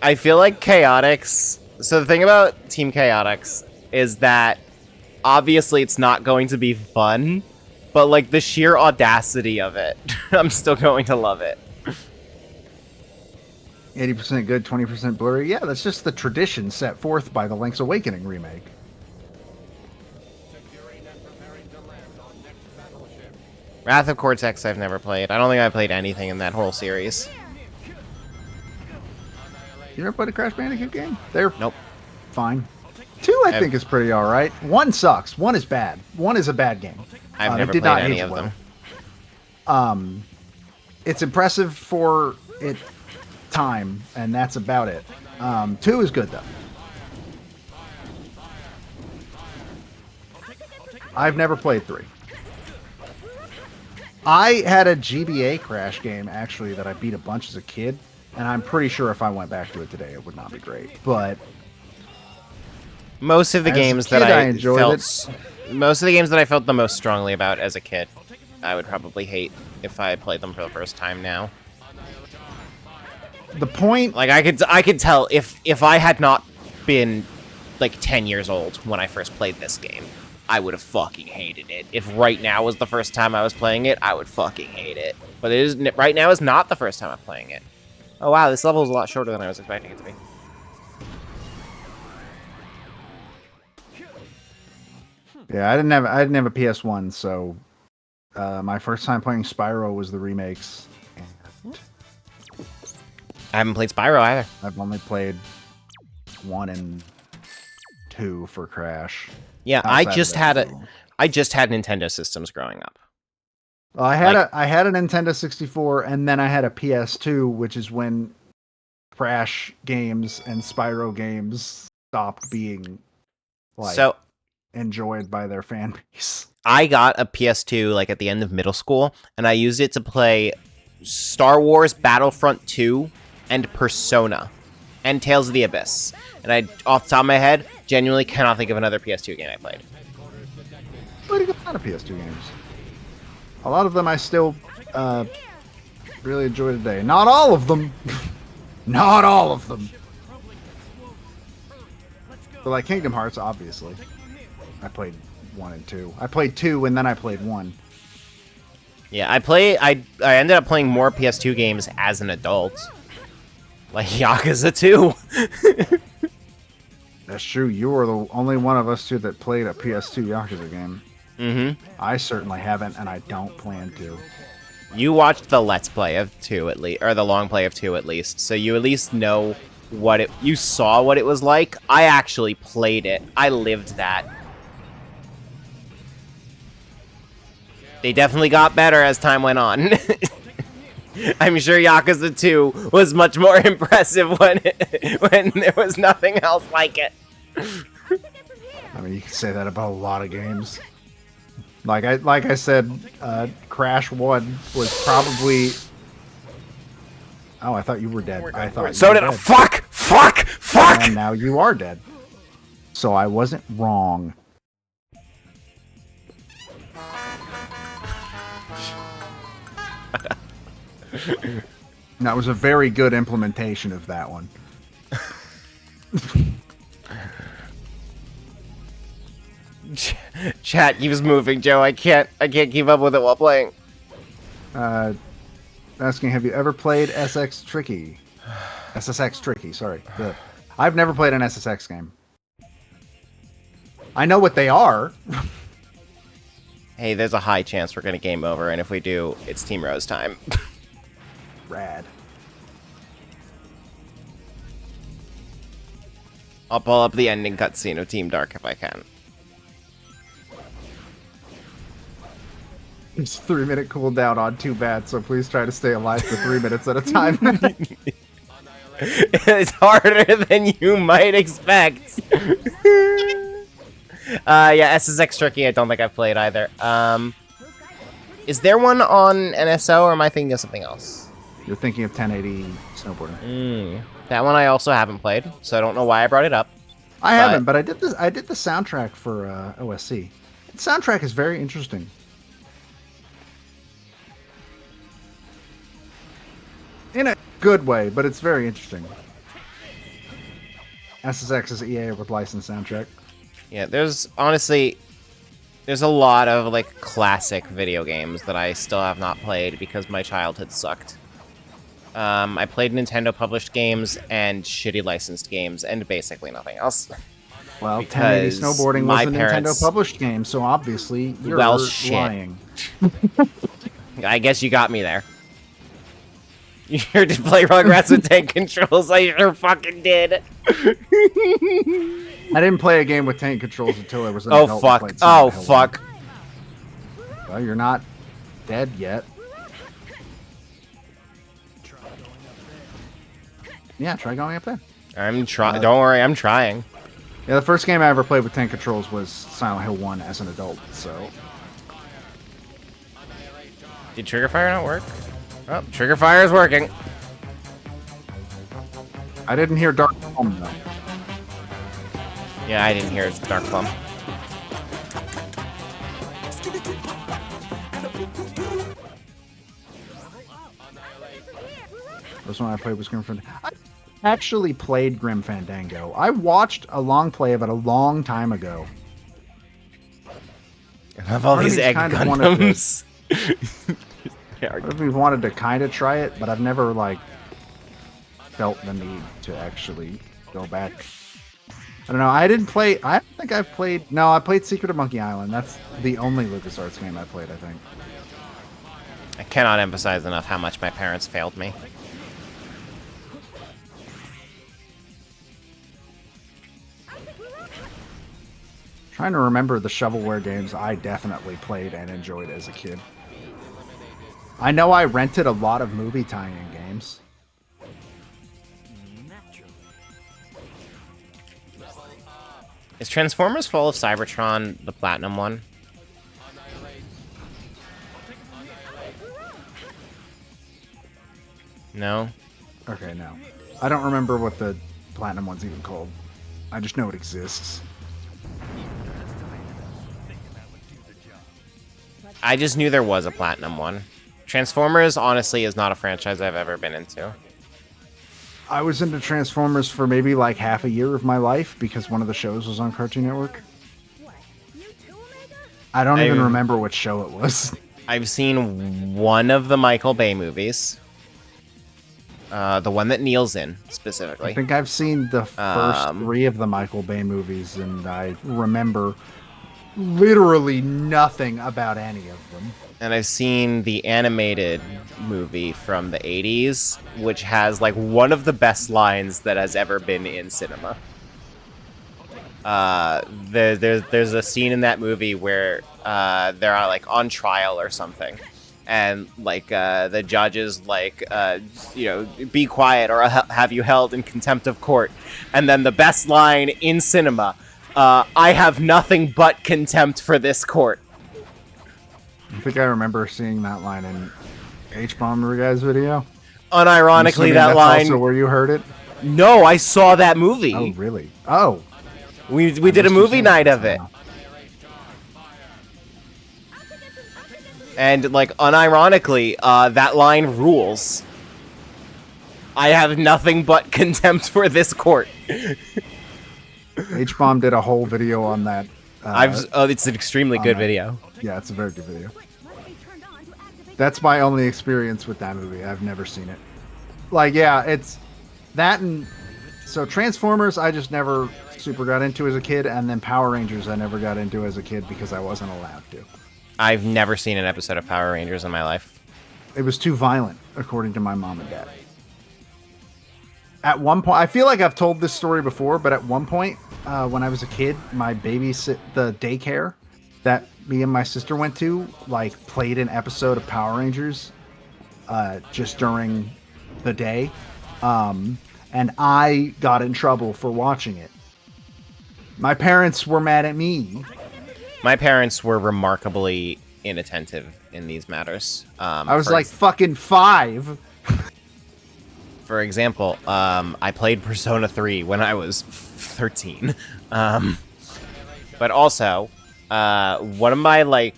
I feel like Chaotix... So the thing about Team Chaotix is that obviously it's not going to be fun, but like the sheer audacity of it, I'm still going to love it. 80% good, 20% blurry. Yeah, that's just the tradition set forth by the Link's Awakening remake. Wrath of Cortex I've never played. I don't think I played anything in that whole series. You ever played a Crash Bandicoot game? They're fine. 2 I I've- think is pretty alright. 1 sucks. 1 is bad. 1 is a bad game. I've never it did played not any age of well. them. It's impressive for its time, and that's about it. 2 is good though. I've never played 3. I had a GBA Crash game actually that I beat a bunch as a kid, and I'm pretty sure if I went back to it today, it would not be great. But Most of the as a games kid, that I enjoyed felt, most of the games that I felt the most strongly about as a kid, I would probably hate if I played them for the first time now. The point, like I could tell if I had not been like 10 years old when I first played this game, I would have fucking hated it. If right now was the first time I was playing it, I would fucking hate it. But it is right now is not the first time I'm playing it. Oh wow, this level is a lot shorter than I was expecting it to be. yeah, I didn't have a PS1, so my first time playing Spyro was the remakes. And I haven't played Spyro either. I've only played 1 and 2 for Crash. Yeah, outside I of just that. had Nintendo systems growing up. Well, I had a Nintendo 64, and then I had a PS2, which is when Crash games and Spyro games stopped being enjoyed by their fan base. I got a PS2 like at the end of middle school, and I used it to play Star Wars Battlefront 2 and Persona and Tales of the Abyss. And I, off the top of my head, genuinely cannot think of another PS2 game I played. Played a good lot of PS2 games. A lot of them I still really enjoy today. Not all of them. Not all of them. But like Kingdom Hearts, obviously. I played 1 and 2. I played 2 and then I played 1. Yeah, I ended up playing more PS2 games as an adult. Like Yakuza 2. That's true. You were the only one of us two that played a PS2 Yakuza game. Mm-hmm. I certainly haven't, and I don't plan to. You watched the Let's Play of 2 at least, or the long play of 2 at least, so you at least know what it. You saw what it was like. I actually played it. I lived that. They definitely got better as time went on. I'm sure Yakuza 2 was much more impressive when there was nothing else like it. I mean, you can say that about a lot of games. Like I said, Crash 1 was probably. Oh, I thought you were dead. I thought. So did I. Fuck! Fuck! Fuck! And now you are dead. So I wasn't wrong. That was a very good implementation of that one. Chat keeps moving, Joe. I can't keep up with it while playing. Asking, have you ever played SX Tricky? SSX Tricky, sorry. Good. I've never played an SSX game. I know what they are. Hey, there's a high chance we're gonna game over, and if we do, it's Team Rose time. Rad. I'll pull up the ending cutscene of Team Dark if I can. It's 3-minute cooldown on Too Bad, so please try to stay alive for 3 minutes at a time. It's harder than you might expect. Yeah, SSX Tricky, I don't think I've played either. Is there one on NSO, or am I thinking of something else? You're thinking of 1080 Snowboarder. That one I also haven't played, so I don't know why I brought it up. I haven't, but I did this. I did the soundtrack for OSC. The soundtrack is very interesting. In a good way, but it's very interesting. SSX is EA with licensed soundtrack. Yeah, there's honestly, there's a lot of like classic video games that I still have not played because my childhood sucked. I played Nintendo published games and shitty licensed games and basically nothing else. Well, 1080 Snowboarding was a Nintendo published game, so obviously you're lying. I guess you got me there. You sure did play Rugrats with tank controls. I sure fucking did. I didn't play a game with tank controls until I was an adult. Fuck. Oh, fuck. Well, you're not dead yet. Yeah, try going up there. I'm trying. Don't worry, I'm trying. Yeah, the first game I ever played with tank controls was Silent Hill 1 as an adult, so... Did Trigger Fire not work? Oh, Trigger Fire is working. I didn't hear Dark Plum, though. Yeah, I didn't hear Dark Plum. This one I played was Grim Fandango. I actually played Grim Fandango. I watched a long play of it a long time ago. I have all these egg Gundams. Part of me wanted to kind of try it, but I've never, like, felt the need to actually go back. I don't know. I didn't play... I don't think I've played... No, I played Secret of Monkey Island. That's the only LucasArts game I played, I think. I cannot emphasize enough how much my parents failed me. Trying to remember the shovelware games I definitely played and enjoyed as a kid. I know I rented a lot of movie tie-in games. Is Transformers Fall of Cybertron the platinum one? No? Okay, no. I don't remember what the platinum one's even called. I just know it exists. I just knew there was a platinum one. Transformers, honestly, is not a franchise I've ever been into. I was into Transformers for maybe like half a year of my life because one of the shows was on Cartoon Network. I don't even remember what show it was. I've seen one of the Michael Bay movies. The one that Neil's in, specifically. I think I've seen the first 3 of the Michael Bay movies, and I remember literally nothing about any of them. And I've seen the animated movie from the 80s, which has like one of the best lines that has ever been in cinema. There's a scene in that movie where they're like on trial or something, and like the judge is like, you know, be quiet or I'll have you held in contempt of court. And then the best line in cinema, I have nothing but contempt for this court. I think I remember seeing that line in H-Bomber guy's video. Unironically, that that's line. also where you heard it. No, I saw that movie. Oh, really? Oh, we did a movie night of it. And like unironically, that line rules. I have nothing but contempt for this court. H-Bomb did a whole video on that. It's an extremely good video. Yeah, it's a very good video. That's my only experience with that movie. I've never seen it. Like, yeah, it's that and so Transformers I just never super got into as a kid, and then Power Rangers I never got into as a kid because I wasn't allowed to. I've never seen an episode of Power Rangers in my life. It was too violent, according to my mom and dad. At one point, I feel like I've told this story before, but at one point, when I was a kid, my the daycare that me and my sister went to, like, played an episode of Power Rangers just during the day. And I got in trouble for watching it. My parents were mad at me. My parents were remarkably inattentive in these matters. I was like fucking 5. For example, I played Persona 3 when I was 13. But also, one of my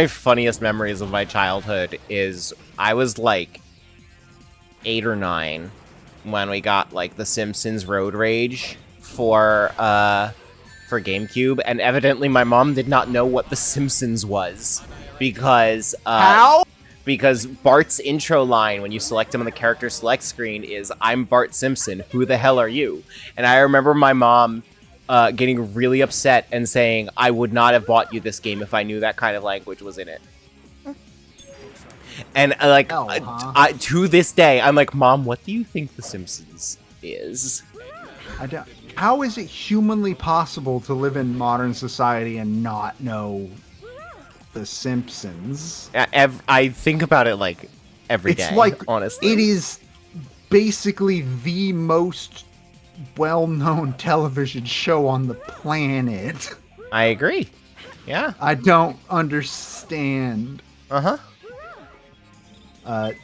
funniest memories of my childhood is I was like 8 or 9 when we got like the Simpsons Road Rage for GameCube, and evidently my mom did not know what the Simpsons was because How? Because Bart's intro line when you select him on the character select screen is "I'm Bart Simpson. Who the hell are you?" And I remember my mom getting really upset and saying, "I would not have bought you this game if I knew that kind of language was in it." And like, to this day, I'm like, Mom, what do you think The Simpsons is? I don't. How is it humanly possible to live in modern society and not know The Simpsons? I think about it like every day. It's like, honestly, it is basically the most well-known television show on the planet. I agree. Yeah. I don't understand. Uh-huh.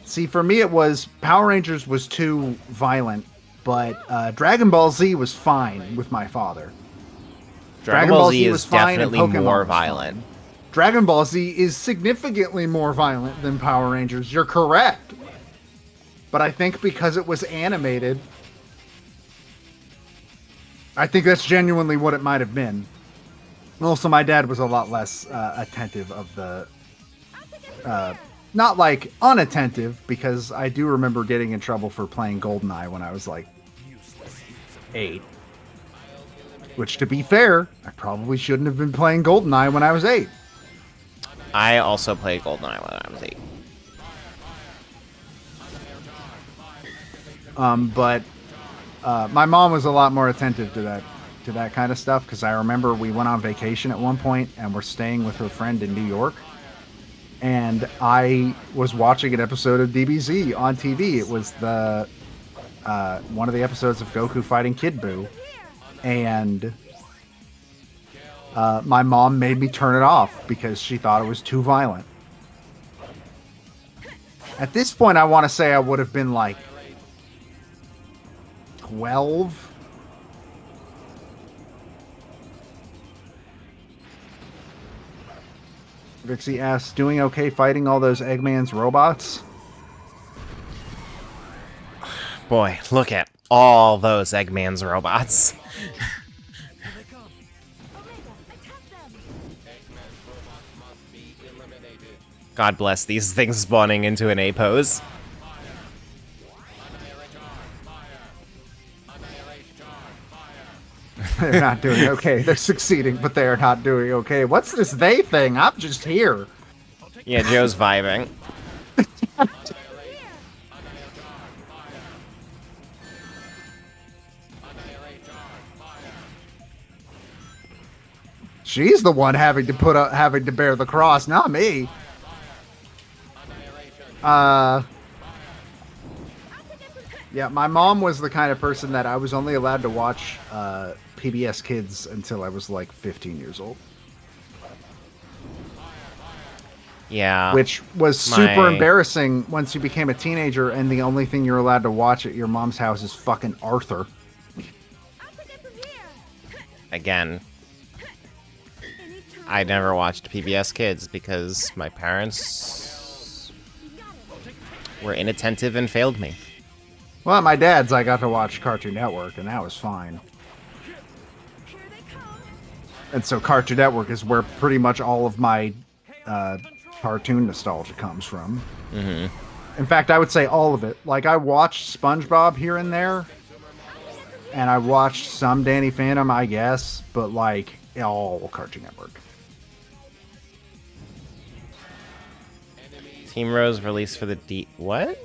See, for me, it was Power Rangers was too violent, but Dragon Ball Z was fine with my father. Dragon Ball Z is definitely more violent. Dragon Ball Z is significantly more violent than Power Rangers. You're correct. But I think because it was animated, I think that's genuinely what it might have been. Also, my dad was a lot less attentive of the... not like unattentive, because I do remember getting in trouble for playing GoldenEye when I was like 8. Which, to be fair, I probably shouldn't have been playing GoldenEye when I was 8. I also played GoldenEye when I was 8. But my mom was a lot more attentive to that kind of stuff, because I remember we went on vacation at one point and we're staying with her friend in New York. And I was watching an episode of DBZ on TV. It was the one of the episodes of Goku fighting Kid Buu. And my mom made me turn it off because she thought it was too violent. At this point, I want to say I would have been like 12. Vixie asks, doing okay fighting all those Eggman's robots? Boy, look at all those Eggman's robots. God bless these things spawning into an A pose. They're not doing okay. They're succeeding, but they're not doing okay. What's this they thing? I'm just here. Yeah, Joe's vibing. She's the one having to bear the cross, not me. Yeah, my mom was the kind of person that I was only allowed to watch PBS Kids until I was like 15 years old. Yeah. Which was super My- embarrassing once you became a teenager and the only thing you're allowed to watch at your mom's house is fucking Arthur. Again, I never watched PBS Kids because my parents were inattentive and failed me. Well, at my dad's, I got to watch Cartoon Network, and that was fine. And so Cartoon Network is where pretty much all of my cartoon nostalgia comes from. Mm-hmm. In fact, I would say all of it. Like, I watched SpongeBob here and there, and I watched some Danny Phantom, I guess, but, like, all Cartoon Network. Team Rose released for the What?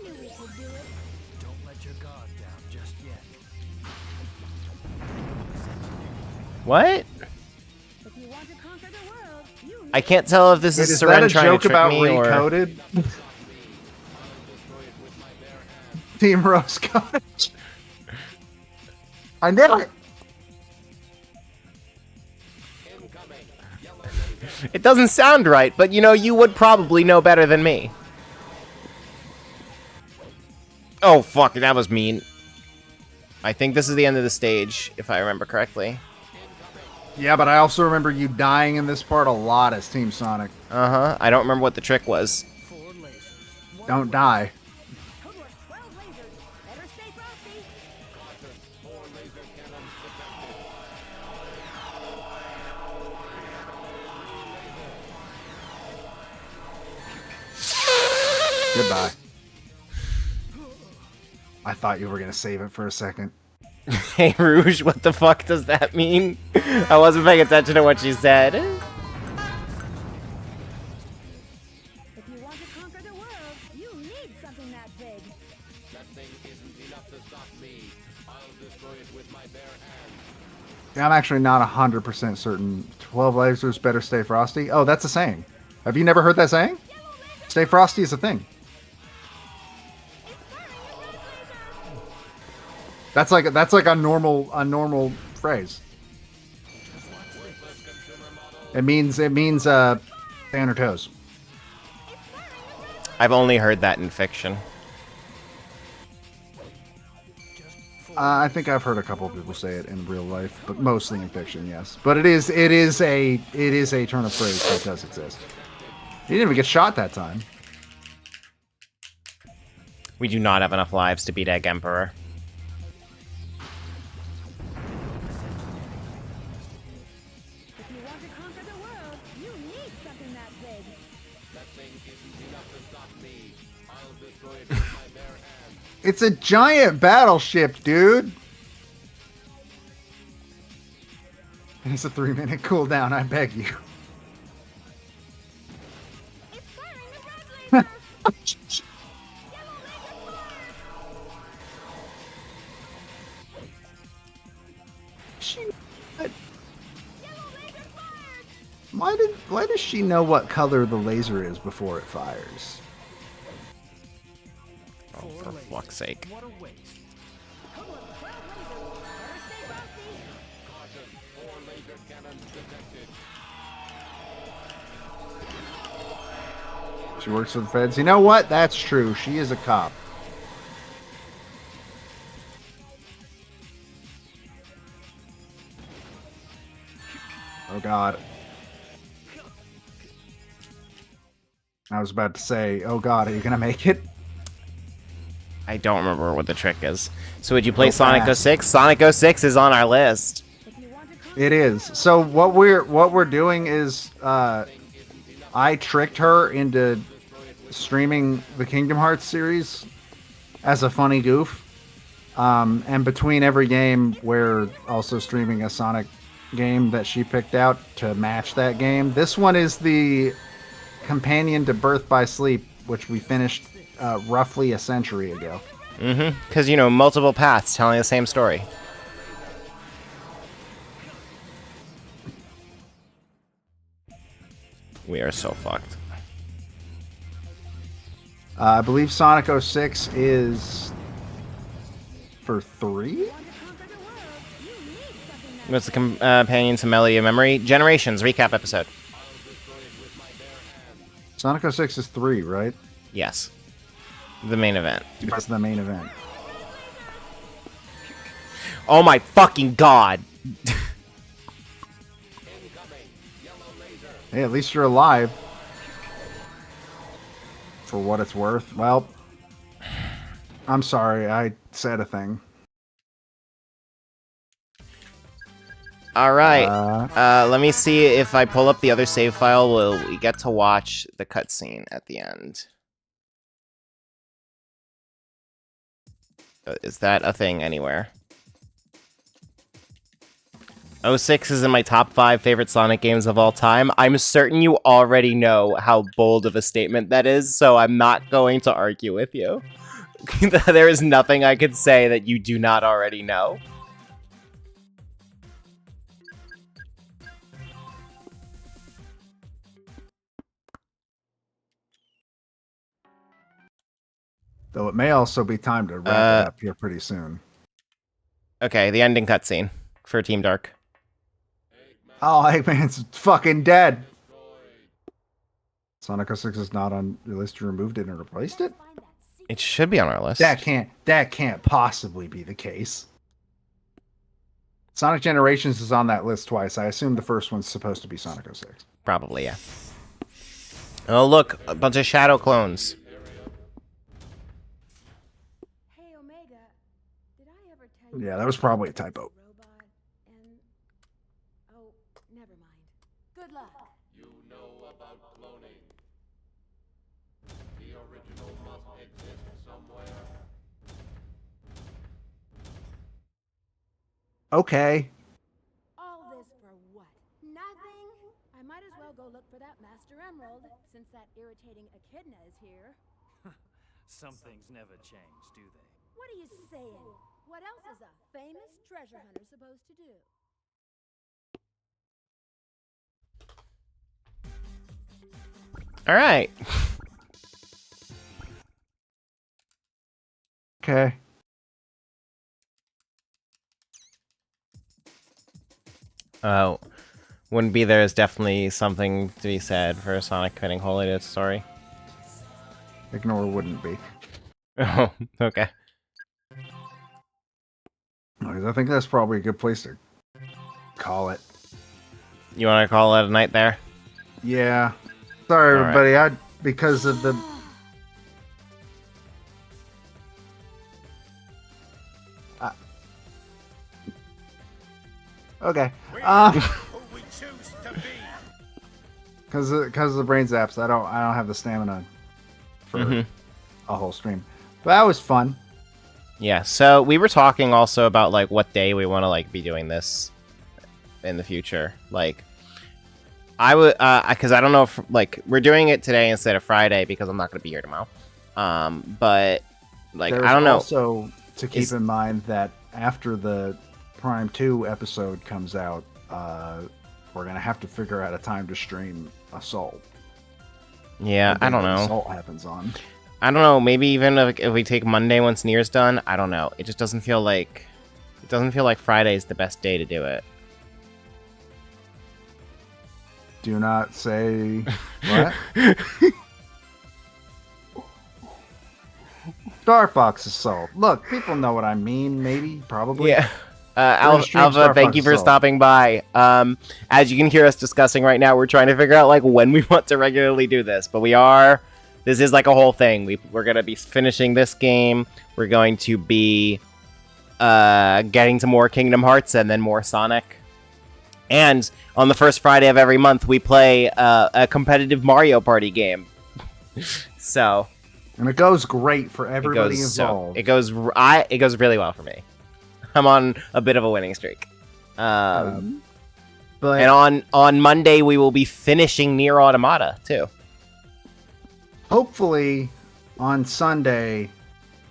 What? I can't tell if this is that Seren a trying joke to trick about me Recoded? Team Rose Cottage. I knew it. It doesn't sound right, but you know, you would probably know better than me. Oh, fuck, that was mean. I think this is the end of the stage, if I remember correctly. Yeah, but I also remember you dying in this part a lot as Team Sonic. Uh-huh. I don't remember what the trick was. Don't die. Goodbye. I thought you were going to save it for a second. Hey, Rouge, what the fuck does that mean? I wasn't paying attention to what she said. If you want to conquer the world, you need something that big. That thing isn't enough to stop me. I'll destroy it with my bare hands. Yeah, I'm actually not 100% certain. 12 lasers better stay frosty? Oh, that's a saying. Have you never heard that saying? Stay frosty is a thing. That's like a normal phrase. It means stay on her toes. I've only heard that in fiction. I think I've heard a couple of people say it in real life, but mostly in fiction, yes. But it is a turn of phrase that does exist. He didn't even get shot that time. We do not have enough lives to beat Egg Emperor. If you want to conquer the world, you need something that big. That thing isn't enough to stop me. I'll destroy it with my bare hands. It's a giant battleship, dude. It's a 3-minute cooldown, I beg you. Why does she know what color the laser is before it fires? Oh, for fuck's sake. She works for the feds. You know what? That's true. She is a cop. Oh, God. I was about to say, oh, God, are you going to make it? I don't remember what the trick is. So would you play Go Sonic fast. 06? Sonic 06 is on our list. It is. So what we're doing is I tricked her into streaming the Kingdom Hearts series as a funny goof. And between every game, we're also streaming a Sonic game that she picked out to match that game. This one is the companion to Birth by Sleep, which we finished roughly a century ago. Mm-hmm. Because, you know, multiple paths telling the same story. We are so fucked. I believe Sonic 06 is for 3? What's the companion to Melody of Memory? Generations recap episode. Sonic 06 is 3, right? Yes. The main event. That's the main event. Oh my fucking god! Hey, at least you're alive. For what it's worth. Well, I'm sorry, I said a thing. Alright. Let me see if I pull up the other save file, will we get to watch the cutscene at the end. Is that a thing anywhere? 06 is in my top 5 favorite Sonic games of all time. I'm certain you already know how bold of a statement that is, so I'm not going to argue with you. There is nothing I could say that you do not already know. Though it may also be time to wrap it up here pretty soon. Okay, the ending cutscene for Team Dark. Oh, Eggman's fucking dead. Sonic 06 is not on your list. You removed it and replaced it? It should be on our list. That can't possibly be the case. Sonic Generations is on that list twice. I assume the first one's supposed to be Sonic 06. Probably, yeah. Oh, look, a bunch of shadow clones. Yeah, that was probably a typo. Oh, never mind. Good luck. You know about cloning. The original must exist somewhere. Okay. All this for what? Nothing? I might as well go look for that Master Emerald, since that irritating Echidna is here. Some things never change, do they? What are you saying? What else is a famous treasure hunter supposed to do? All right. Okay. Wouldn't be there is definitely something to be said for Sonic committing wholly to its story. Ignore wouldn't be. Oh, okay. I think that's probably a good place to call it. You want to call it a night there? Yeah. Sorry, All right. everybody. Because of the... Okay. Because of the brain zaps, I don't have the stamina for a whole stream. But that was fun. Yeah, so we were talking also about like what day we want to like be doing this in the future. Like I would because I don't know if like we're doing it today instead of Friday because I'm not going to be here tomorrow. But like There's I don't know. Also to keep in mind that after the Prime 2 episode comes out, we're going to have to figure out a time to stream Assault. Yeah, I don't know. Assault happens on. I don't know. Maybe even if we take Monday once Nier's done. I don't know. It just doesn't feel like Friday is the best day to do it. Do not say what? Star Fox Assault. Look, people know what I mean. Maybe, probably. Yeah. Stream Alpha, Star thank Fox you for Assault. stopping by. As you can hear us discussing right now, we're trying to figure out like when we want to regularly do this, but we are. This is like a whole thing. We're gonna be finishing this game. We're going to be getting to more Kingdom Hearts and then more Sonic. And on the first Friday of every month, we play a competitive Mario Party game. So. And it goes great for everybody involved. It goes really well for me. I'm on a bit of a winning streak. But and on Monday we will be finishing Nier Automata too. Hopefully, on Sunday,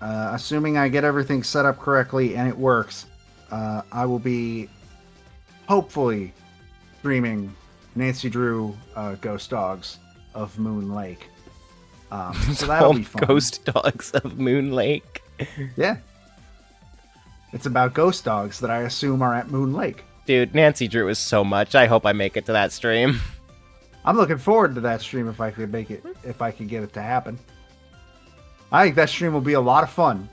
assuming I get everything set up correctly and it works, I will be hopefully streaming Nancy Drew Ghost Dogs of Moon Lake. So that'll be fun. Ghost Dogs of Moon Lake. Yeah. It's about ghost dogs that I assume are at Moon Lake. Dude, Nancy Drew is so much. I hope I make it to that stream. I'm looking forward to that stream if I could make it, if I could get it to happen. I think that stream will be a lot of fun.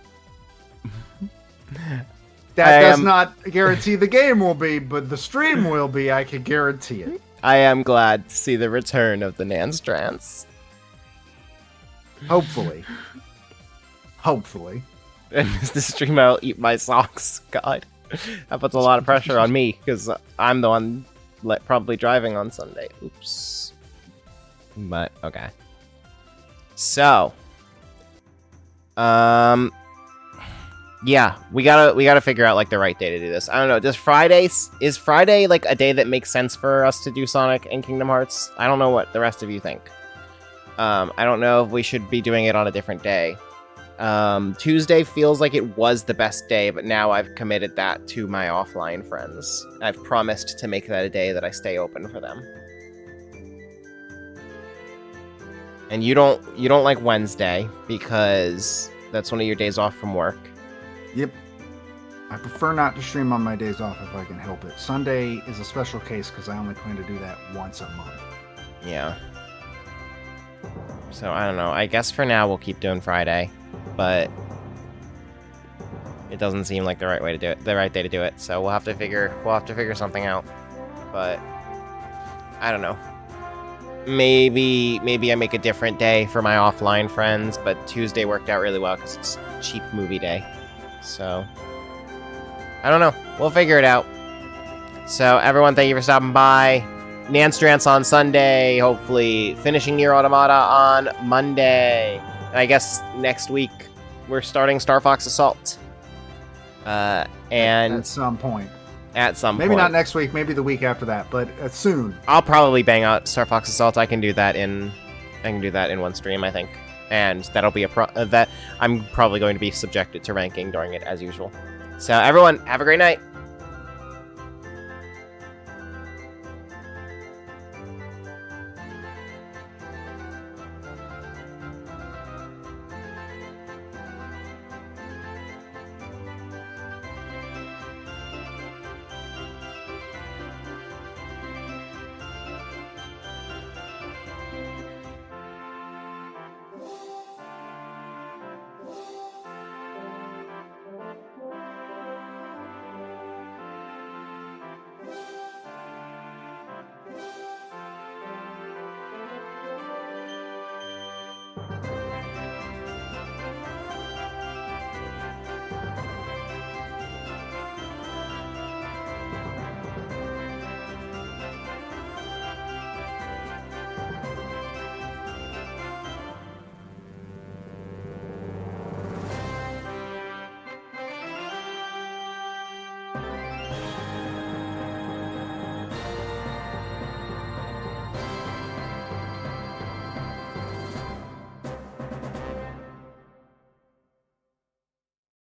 That does not guarantee the game will be, but the stream will be. I can guarantee it. I am glad to see the return of the Nanstrance. Hopefully. Hopefully. And the stream, I'll eat my socks. God, that puts a lot of pressure on me because I'm the one probably driving on Sunday. Oops. But okay. So, yeah, we gotta figure out like the right day to do this. I don't know. Is Friday like a day that makes sense for us to do Sonic and Kingdom Hearts? I don't know what the rest of you think. I don't know if we should be doing it on a different day. Tuesday feels like it was the best day, but now I've committed that to my offline friends. I've promised to make that a day that I stay open for them. And you don't like Wednesday because that's one of your days off from work. Yep. I prefer not to stream on my days off if I can help it. Sunday is a special case because I only plan to do that once a month. Yeah. So I don't know. I guess for now we'll keep doing Friday, but it doesn't seem like the right way to do it, the right day to do it. So we'll have to figure something out. But I don't know. Maybe I make a different day for my offline friends, but Tuesday worked out really well because it's cheap movie day. So I don't know. We'll figure it out. So everyone, thank you for stopping by. Nanstrance on Sunday, hopefully finishing Nier Automata on Monday. And I guess next week we're starting Star Fox Assault. And at some point. Maybe not next week, maybe the week after that, but soon. I'll probably bang out Star Fox Assault. I can do that in one stream, I think. And that'll be that I'm probably going to be subjected to ranking during it as usual. So everyone, have a great night.